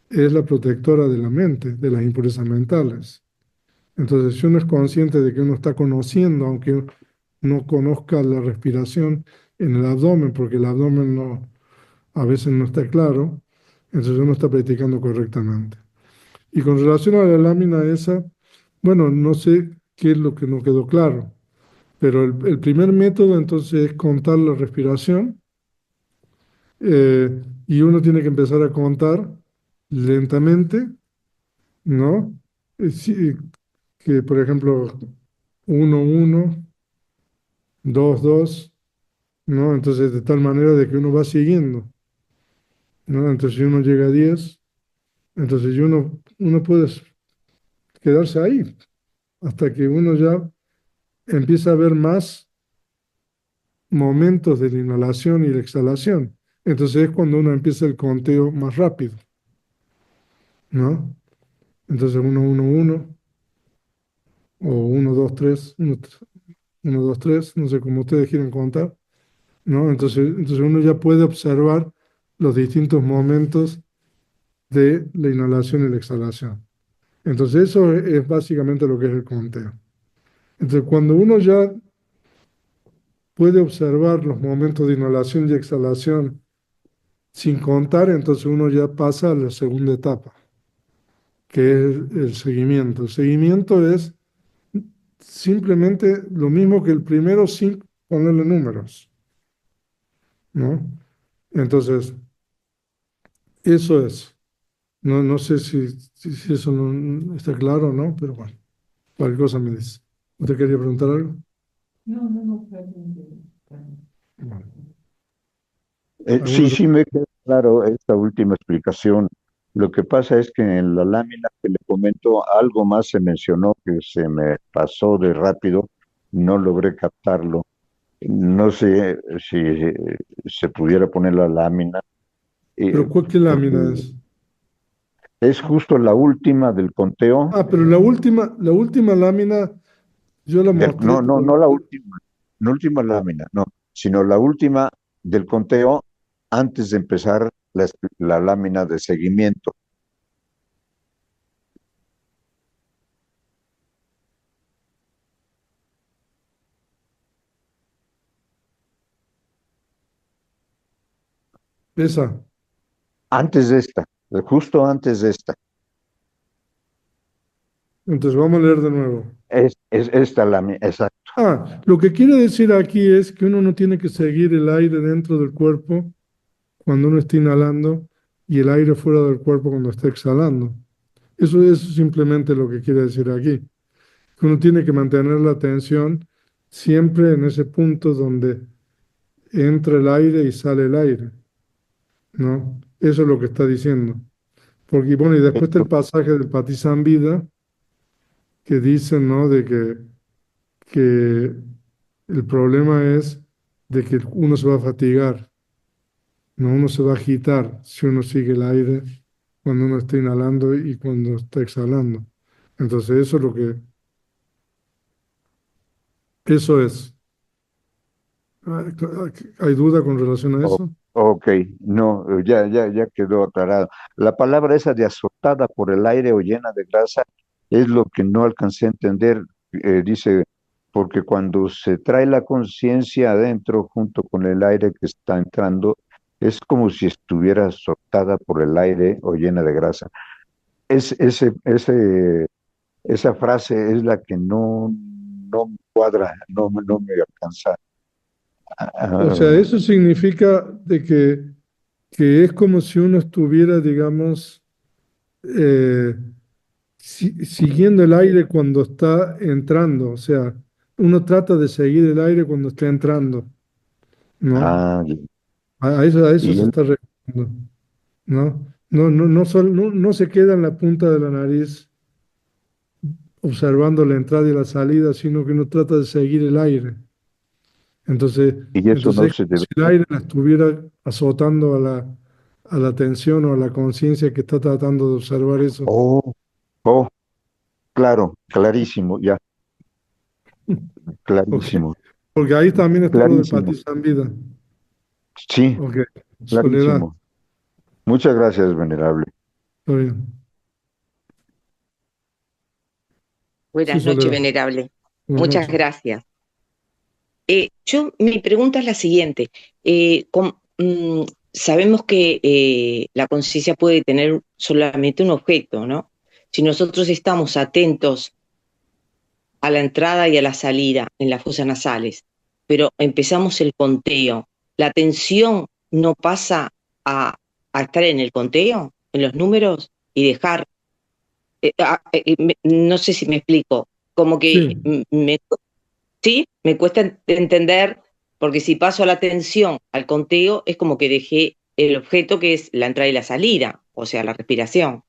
es la protectora de la mente, de las impurezas mentales. Entonces, si uno es consciente de que uno está conociendo, aunque no conozca la respiración en el abdomen, porque el abdomen no, a veces no está claro, entonces uno está practicando correctamente. Y con relación a la lámina esa, bueno, no sé qué es lo que no quedó claro, pero el primer método entonces es contar la respiración, y uno tiene que empezar a contar lentamente, ¿no? Que por ejemplo, 1, 1, 2, 2, ¿no? Entonces de tal manera de que uno va siguiendo, ¿no? Entonces si uno llega a 10, entonces uno puede quedarse ahí hasta que uno ya empieza a ver más momentos de la inhalación y la exhalación. Entonces es cuando uno empieza el conteo más rápido, ¿no? Entonces 1, 1, 1, o 1, 2, 3, 1, 2, 3, no sé cómo ustedes quieren contar, ¿no? Entonces uno ya puede observar los distintos momentos de la inhalación y la exhalación. Entonces eso es básicamente lo que es el conteo. Entonces cuando uno ya puede observar los momentos de inhalación y exhalación sin contar, entonces uno ya pasa a la segunda etapa, que es el seguimiento. El seguimiento es simplemente lo mismo que el primero sin ponerle números, ¿no? Entonces, eso es. No sé si eso no está claro o no, pero bueno, cualquier cosa me dice. ¿Usted quería preguntar algo? No, Bueno, Sí, ¿alguna sí me queda claro esta última explicación. Lo que pasa es que en la lámina que le comento algo más se mencionó que se me pasó de rápido, no logré captarlo. No sé si se pudiera poner la lámina, pero ¿qué lámina porque es? es justo la última del conteo. Ah, pero la última lámina yo la mostré, No, no, pero no la última, no última lámina, no, sino la última del conteo antes de empezar la lámina de seguimiento. esa. Antes de esta, justo antes de esta. Entonces vamos a leer de nuevo. Es esta lámina, exacto. Ah, lo que quiere decir aquí es que uno no tiene que seguir el aire dentro del cuerpo cuando uno está inhalando y el aire fuera del cuerpo cuando está exhalando. Eso es simplemente lo que quiere decir aquí. Que uno tiene que mantener la atención siempre en ese punto donde entra el aire y sale el aire, ¿no? Eso es lo que está diciendo. Porque, bueno, y después está el pasaje del Patisambhida que dice, ¿no? De que el problema es de que uno se va a fatigar, ¿no? Uno se va a agitar si uno sigue el aire cuando uno está inhalando y cuando está exhalando. Entonces, eso es lo que, eso es. ¿Hay duda con relación a O- eso? ok, no, ya quedó aclarado. La palabra esa de azotada por el aire o llena de grasa es lo que no alcancé a entender. Dice, porque cuando se trae la conciencia adentro junto con el aire que está entrando, es como si estuviera azotada por el aire o llena de grasa. Esa frase es la que no me cuadra, no me alcanza. O sea, Ah, eso significa de que es como si uno estuviera, digamos, eh, siguiendo el aire cuando está entrando. O sea, uno trata de seguir el aire cuando está entrando, ¿no? ah, A eso y se él, está refiriendo, ¿no? No se queda en la punta de la nariz observando la entrada y la salida, sino que uno trata de seguir el aire. Entonces, y eso no entonces es se como debe. si el aire la estuviera azotando a la atención o a la conciencia que está tratando de observar eso. Oh, oh, claro, clarísimo, ya, Ok. clarísimo, Porque ahí también está lo del clarísimo. Patizambida. Sí, Ok. Soledad. clarísimo. Muchas gracias, venerable. Está bien. Sí, Buenas noches, Soledad. venerable. Buenas Muchas noches. gracias. Mi pregunta es la siguiente. Sabemos que la conciencia puede tener solamente un objeto, ¿no? Si nosotros estamos atentos a la entrada y a la salida en las fosas nasales, pero empezamos el conteo, ¿la atención no pasa a estar en el conteo, en los números, y dejar no sé si me explico, como que Sí, sí, me cuesta entender, porque si paso la atención al conteo, es como que dejé el objeto que es la entrada y la salida, o sea, la respiración.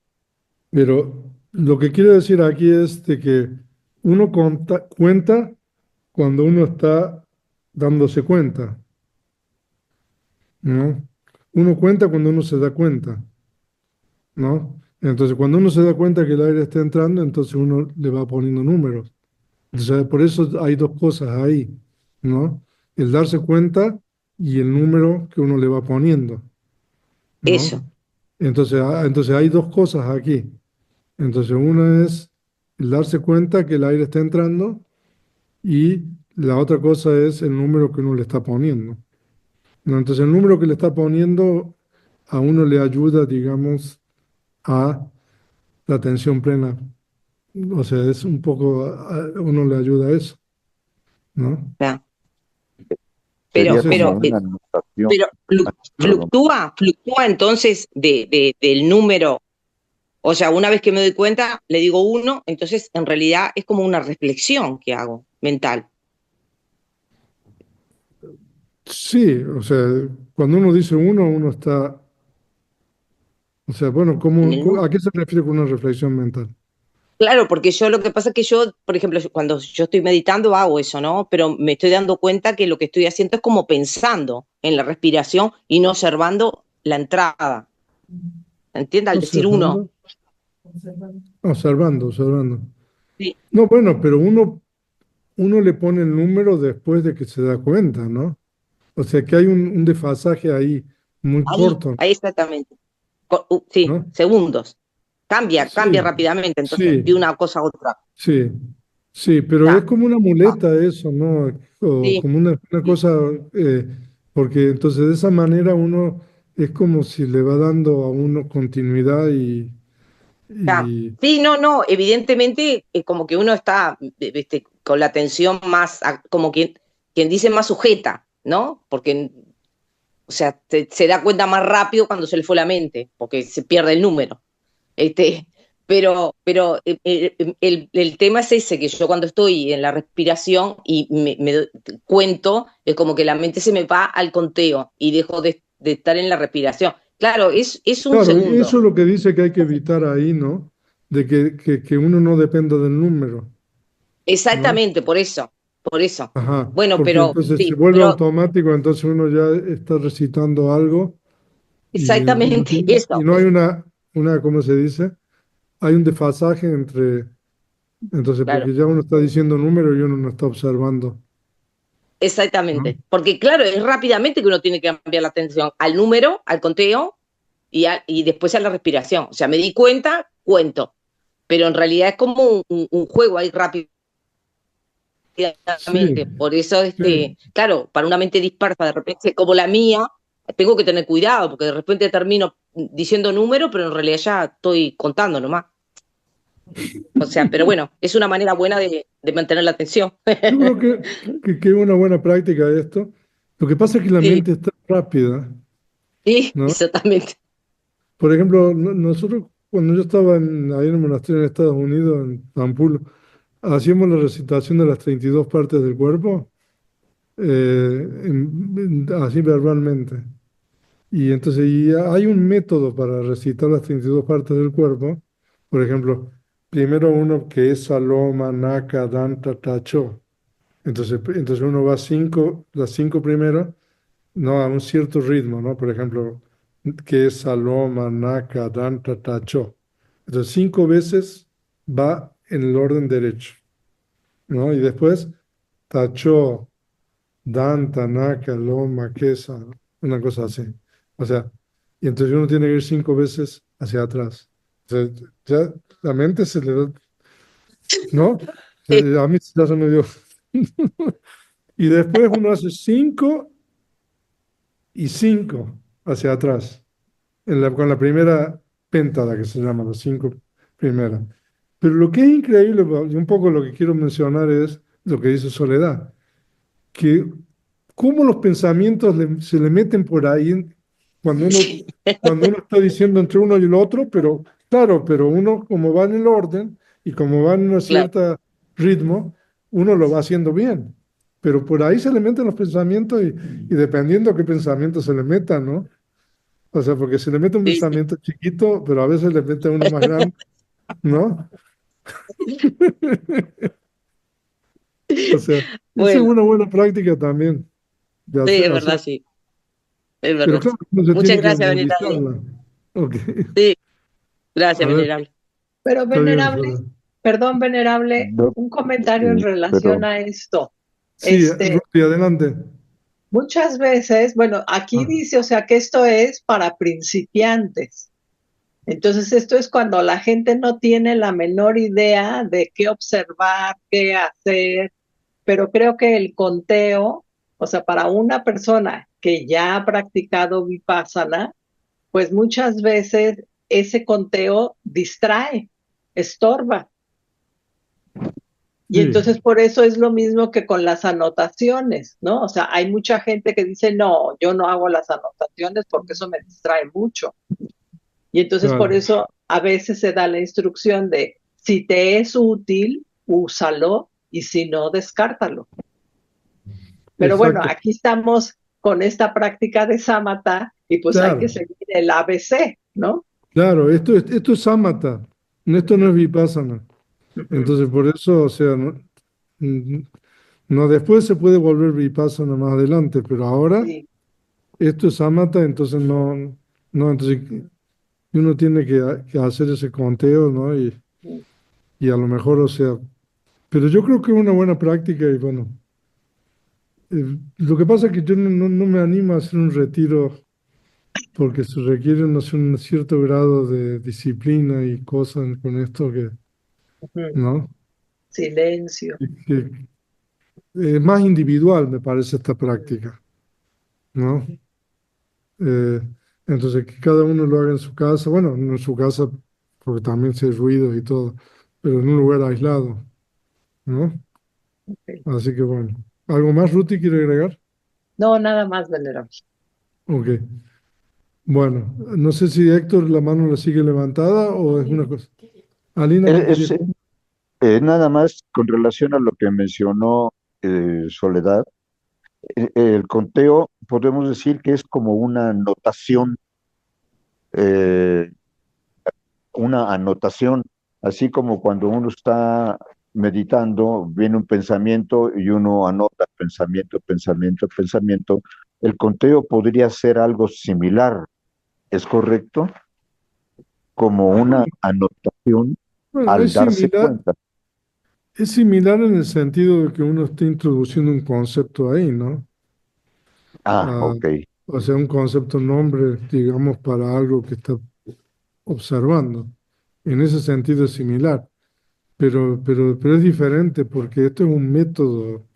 pero lo que quiero decir aquí es de que uno cuenta cuando uno está dándose cuenta, ¿no? Uno cuenta cuando uno se da cuenta, ¿no? Entonces, cuando uno se da cuenta que el aire está entrando, entonces uno le va poniendo números. Entonces, por eso hay dos cosas ahí, ¿no? El darse cuenta y el número que uno le va poniendo, Eso, ¿no? Entonces hay dos cosas aquí. Entonces, una es el darse cuenta que el aire está entrando y la otra cosa es el número que uno le está poniendo, ¿no? Entonces, el número que le está poniendo a uno le ayuda, digamos, a la atención plena. O sea, es un poco, uno le ayuda a eso, ¿no? ya. Sería como Entonces, una anotación. Pero Ah, perdón. fluctúa entonces del número, o sea, una vez que me doy cuenta, le digo uno, entonces en realidad es como una reflexión que hago mental. sí, o sea, cuando uno dice uno, uno está, o sea, bueno, En el ¿a número. qué se refiere con una reflexión mental? Claro, porque yo lo que pasa es que yo, por ejemplo, cuando yo estoy meditando hago eso, ¿no? Pero me estoy dando cuenta que lo que estoy haciendo es como pensando en la respiración y no observando la entrada. ¿Entiendes? Al decir uno. Observando, Observando. observando. Sí, No, bueno, pero uno le pone el número después de que se da cuenta, ¿no? O sea, que hay un desfasaje ahí muy corto, ahí exactamente. Sí, ¿no? segundos. Cambia Sí, rápidamente, entonces, sí, de una cosa a otra. sí, sí, pero es Ya. como una muleta eso, ¿no? O Sí, como una sí, cosa, eh, porque entonces de esa manera uno es como si le va dando a uno continuidad ya. y Sí, no, evidentemente como que uno está con la atención más, como quien dice, más sujeta, ¿no? Porque O sea, se da cuenta más rápido cuando se le fue la mente, porque se pierde el número. Este, pero el tema es ese, que yo cuando estoy en la respiración y cuento, es como que la mente se me va al conteo y dejo de estar en la respiración. Claro, es un Claro, segundo. eso es lo que dice que hay que evitar ahí, ¿no? De que uno no dependa del número, ¿no? Exactamente, por eso, por eso. Ajá, Bueno, porque pero entonces se sí, vuelve pero automático, entonces uno ya está recitando algo exactamente y eso. no hay ¿cómo se dice? Hay un desfasaje entonces, Claro, porque ya uno está diciendo número y uno no está observando, ¿no? exactamente. Porque claro, es rápidamente que uno tiene que cambiar la atención al número, al conteo y después a la respiración. O sea, me di cuenta, cuento. Pero en realidad es como un juego ahí Sí, rápidamente. Por eso, sí. claro, para una mente dispersa, de repente, como la mía, tengo que tener cuidado, porque de repente termino diciendo número, pero en realidad ya estoy contando nomás. O sea, pero bueno, es una manera buena de mantener la atención. Yo creo que es una buena práctica esto. Lo que pasa es que la Sí, mente está rápida, sí, ¿no? exactamente. Por ejemplo, nosotros cuando yo estaba ahí en el monasterio en Estados Unidos, en Pampullo, hacíamos la recitación de las 32 partes del cuerpo, así verbalmente. Y entonces hay un método para recitar las 32 partes del cuerpo. Por ejemplo, primero uno que es Saloma, Naka, Danta, Tacho. Entonces uno va las cinco primeras, no a un cierto ritmo, ¿no? Por ejemplo, que es Saloma, Naka, Danta, Tacho. Entonces 5 veces va en el orden derecho, ¿no? Y después Tacho, Danta, Naka, Loma, Kesa, una cosa así. O sea, y entonces uno tiene que ir 5 veces hacia atrás. O sea, ya la mente se le da, ¿no? Sí, A mí ya se me dio. Y después uno hace 5 y 5 hacia atrás, con la primera péntada que se llama, las 5 primeras. Pero lo que es increíble, y un poco lo que quiero mencionar es lo que dice Soledad, que cómo los pensamientos se le meten por ahí sí, cuando uno está diciendo entre uno y el otro, pero claro, pero uno como va en el orden y como va en un claro. cierto ritmo, uno lo va haciendo bien. Pero por ahí se le meten los pensamientos y dependiendo qué pensamiento se le meta, ¿no? O sea, porque se le mete un Sí, sí. pensamiento chiquito, pero a veces le mete uno más grande, ¿no? O sea, esa es Bueno, una buena práctica también de sí, es hacer. verdad, sí, es Pero verdad. claro, uno se Muchas tiene que gracias, Venerable. memorizarla. Ok, Sí, a gracias, ver, Venerable. Pero está bien, venerable, Sara. perdón, venerable, No, un comentario en relación perdón. a esto. Sí, Este, Rudy, adelante. muchas veces, bueno, aquí Ah, dice, o sea, que esto es para principiantes. Entonces, esto es cuando la gente no tiene la menor idea de qué observar, qué hacer, pero creo que el conteo, o sea, para una persona que ya ha practicado vipassana, pues muchas veces ese conteo distrae, estorba. Y sí, entonces por eso es lo mismo que con las anotaciones, ¿no? O sea, hay mucha gente que dice, no, yo no hago las anotaciones porque eso me distrae mucho. Y entonces por claro. eso a veces se da la instrucción de, si te es útil, úsalo y si no, descártalo. Pero bueno, Exacto. aquí estamos con esta práctica de sámata y pues hay que Claro, seguir el ABC, ¿no? claro, esto es sámata, esto no es vipassana. Ujú. Entonces, por eso, o sea, mm, no, después se puede volver vipassana más adelante, pero ahora Sí. esto es sámata, entonces entonces uno tiene que hacer ese conteo, ¿no? Y a lo mejor, o sea, pero yo creo que es una buena práctica y bueno, lo que pasa es que yo no me animo a hacer un retiro porque se requiere, no sé, un cierto grado de disciplina y cosas con esto que, Ujú. ¿no? Silencio. Que es más individual, me parece, esta práctica, ¿no? Eh, entonces, que cada uno lo haga en su casa, bueno, no en su casa, porque también se hay ruidos y todo, pero en un lugar aislado, ¿no? Ok. Así que bueno. ¿Algo más, Ruti, quiere agregar? No, nada más, venerable. Ok. Bueno, no sé si Héctor la mano la sigue levantada o es una cosa. Alina, ¿qué Es, quería? nada más con relación a lo que mencionó Soledad, el conteo podemos decir que es como eh, una anotación, así como cuando uno está meditando, viene un pensamiento y uno anota pensamiento, pensamiento, pensamiento. El conteo podría ser algo similar, ¿es correcto? Como una anotación Bueno, al darse cuenta. es similar en el sentido de que uno está introduciendo un concepto ahí, ¿no? Ah, Ah, ok. o sea, un concepto nombre, digamos, para algo que está observando. En ese sentido es similar, pero es diferente porque esto es un método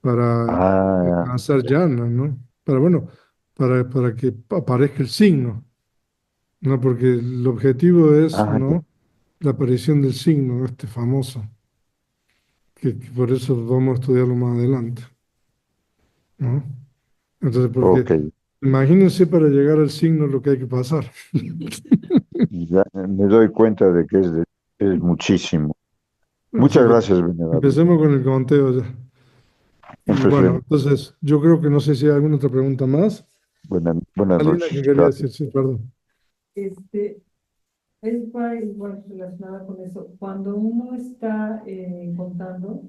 para Ah, alcanzar llana, ¿no? Bueno, para que aparezca el signo, ¿no? Porque el objetivo es, ah, ya. ¿no? La aparición del signo, este famoso, que por eso vamos a estudiarlo más adelante, ¿no? Entonces, porque Ok. imagínense para llegar al signo lo que hay que pasar. Ya me doy cuenta de que es muchísimo. Así Muchas que gracias, venerable. empecemos con el conteo ya. Y bueno, Empecemos. entonces yo creo que no sé si hay alguna otra pregunta más. Buenas Alina, noches. que quería Gracias. decir, sí, perdón. Este, es igual relacionada con eso. Cuando uno está contando,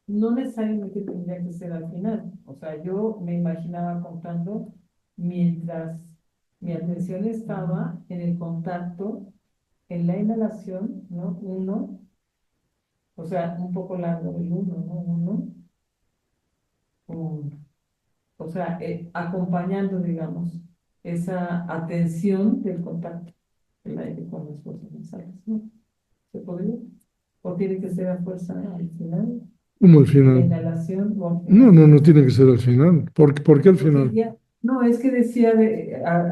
no necesariamente tendría que ser al final. O sea, yo me imaginaba contando mientras mi atención estaba en el contacto, en la inhalación, ¿no? Uno, o sea, un poco largo el uno, ¿no? Uno, un- o sea, acompañando, digamos, esa atención del contacto, el aire con las fuerzas nasales, ¿no? ¿Se podría? ¿O tiene que ser a fuerza al final? ¿Cómo al En la final? inhalación o al No, final. no tiene que ser al final. ¿Por qué al Porque final? ya, no, es que decía,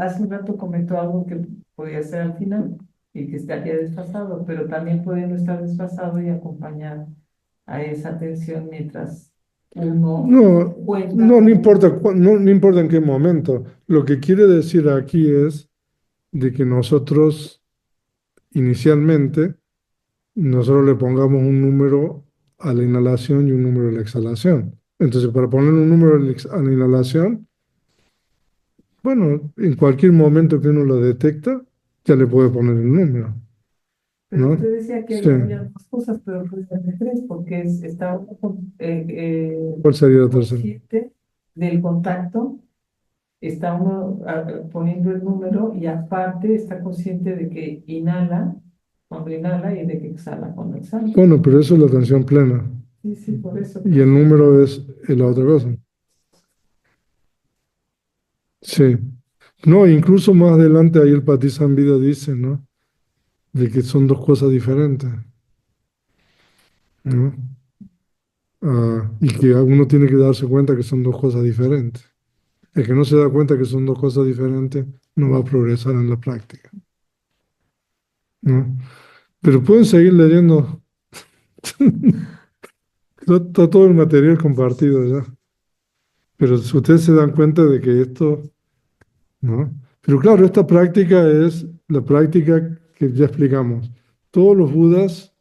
hace un rato comentó algo que podía ser al final y que estaría desfasado, pero también puede no estar desfasado y acompañar a esa atención mientras uno No, cuenta no, no como importa, no importa en qué momento. Lo que quiere decir aquí es de que nosotros, inicialmente, nosotros le pongamos un número a la inhalación y un número a la exhalación. Entonces, para poner un número a la inhalación, bueno, en cualquier momento que uno lo detecta, ya le puede poner el número, pero ¿no? usted decía que Sí. ahí había dos cosas, pero puede ser de tres, porque está uno ¿Cuál sería la tercera? consciente del contacto, está uno poniendo el número y aparte está consciente de que inhala cuando inhala y de que exhala cuando exhala. Bueno, pero eso es la atención plena. Sí, sí, por eso. Y el número es la otra cosa. Sí. No, incluso más adelante ahí el Patizambida dice, ¿no? De que son dos cosas diferentes, ¿no? Y que uno tiene que darse cuenta que son dos cosas diferentes. El que no se da cuenta que son dos cosas diferentes no va a progresar en la práctica, ¿no? Pero pueden seguir leyendo. Está todo el material compartido ya. Pero si ustedes se dan cuenta de que esto, ¿no? Pero claro, esta práctica es la práctica que ya explicamos. Todos los Budas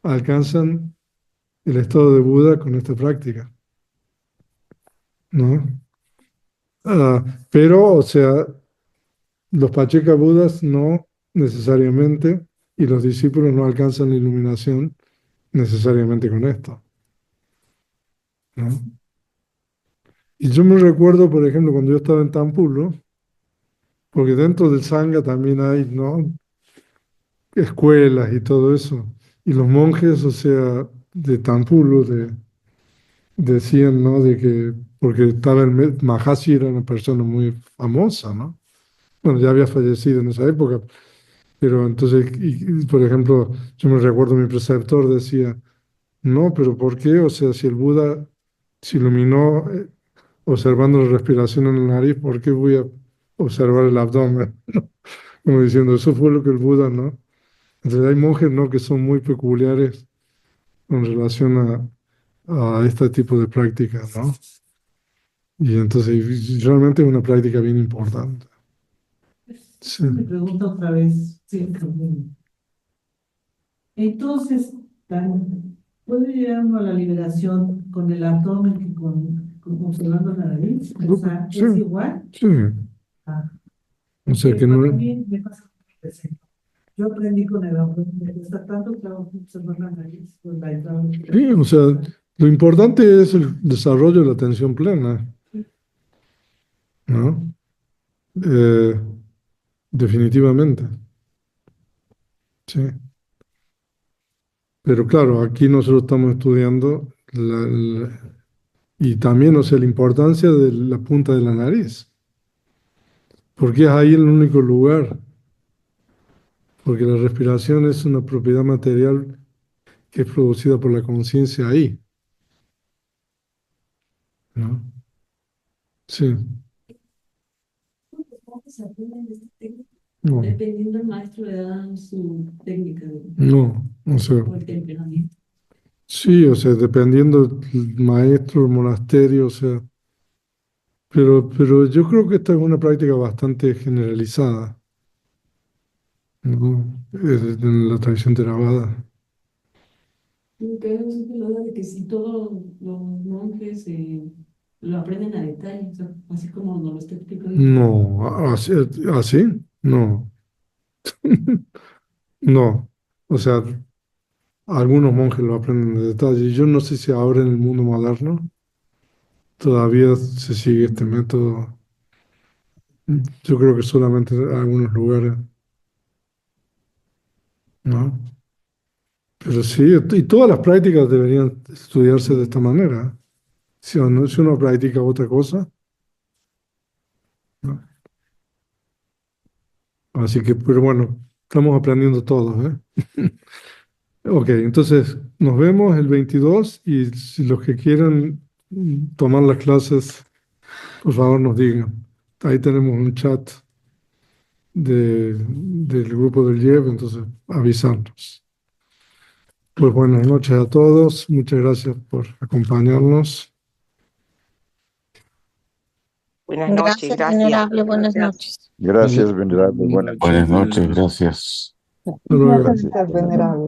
alcanzan el estado de Buda con esta práctica, ¿no? Pero, o sea, los Pacheka Budas no necesariamente, y los discípulos no alcanzan la iluminación necesariamente con esto, ¿no? Y yo me recuerdo, por ejemplo, cuando yo estaba en Tampulo, porque dentro del Sangha también hay, ¿no? Escuelas y todo eso. Y los monjes, o sea, de Tampulo, decían, ¿no? De que, porque estaba Mahasi era una persona muy famosa, ¿no? Bueno, ya había fallecido en esa época, pero entonces, por ejemplo, yo me recuerdo mi preceptor decía, no, pero ¿por qué? O sea, si el Buda se iluminó observando la respiración en la nariz, ¿por qué voy a observar el abdomen? Como diciendo, eso fue lo que el Buda, ¿no? Entonces hay monjes, ¿no? Que son muy peculiares con relación a este tipo de prácticas, ¿no? Y entonces realmente es una práctica bien importante. Sí. Me pregunto otra vez, sí, también. Entonces, ¿puede llegar uno a la liberación con el abdomen que con observando la nariz? O sea, Sí, ¿es igual? sí. Ah, O sea porque que no. también me pasa con el presente. Yo aprendí con el abdomen, me cuesta tanto trabajo observar la nariz, pues la entrada. Sí, o sea, lo importante es el desarrollo de la atención plena, ¿no? Eh, definitivamente, sí. Pero claro, aquí nosotros estamos estudiando y también, o sea, la importancia de la punta de la nariz, porque es ahí el único lugar, porque la respiración es una propiedad material que es producida por la conciencia ahí, ¿no? Sí, ¿Cómo se aprende esta técnica? no, Dependiendo del maestro le dan su técnica no, o sea, o el temperamento. sí, o sea, dependiendo del maestro, el monasterio, o sea, pero yo creo que esta es una práctica bastante generalizada, ¿no? En la tradición Theravada. Que es lo de que si todos los monjes lo aprenden a detalle, o sea, así como nos lo está explicando. No, así, no, no. O sea, algunos monjes lo aprenden de detalle. Yo no sé si ahora en el mundo moderno todavía se sigue este método. Yo creo que solamente en algunos lugares, ¿no? Pero sí, y todas las prácticas deberían estudiarse de esta manera. Si uno practica otra cosa, ¿no? Así que, pero bueno, estamos aprendiendo todos, ¿eh? Ok, entonces nos vemos el 22 y si los que quieran tomar las clases, por favor nos digan. Ahí tenemos un chat del grupo del IEV, entonces avisarnos. Pues buenas noches a todos, muchas gracias por acompañarnos. Buenas noches, Gracias, gracias. venerable. Buenas Gracias. noches. Gracias, venerable. Buenas Buenas noches. noches, gracias. Hasta luego. Gracias. Gracias, venerable.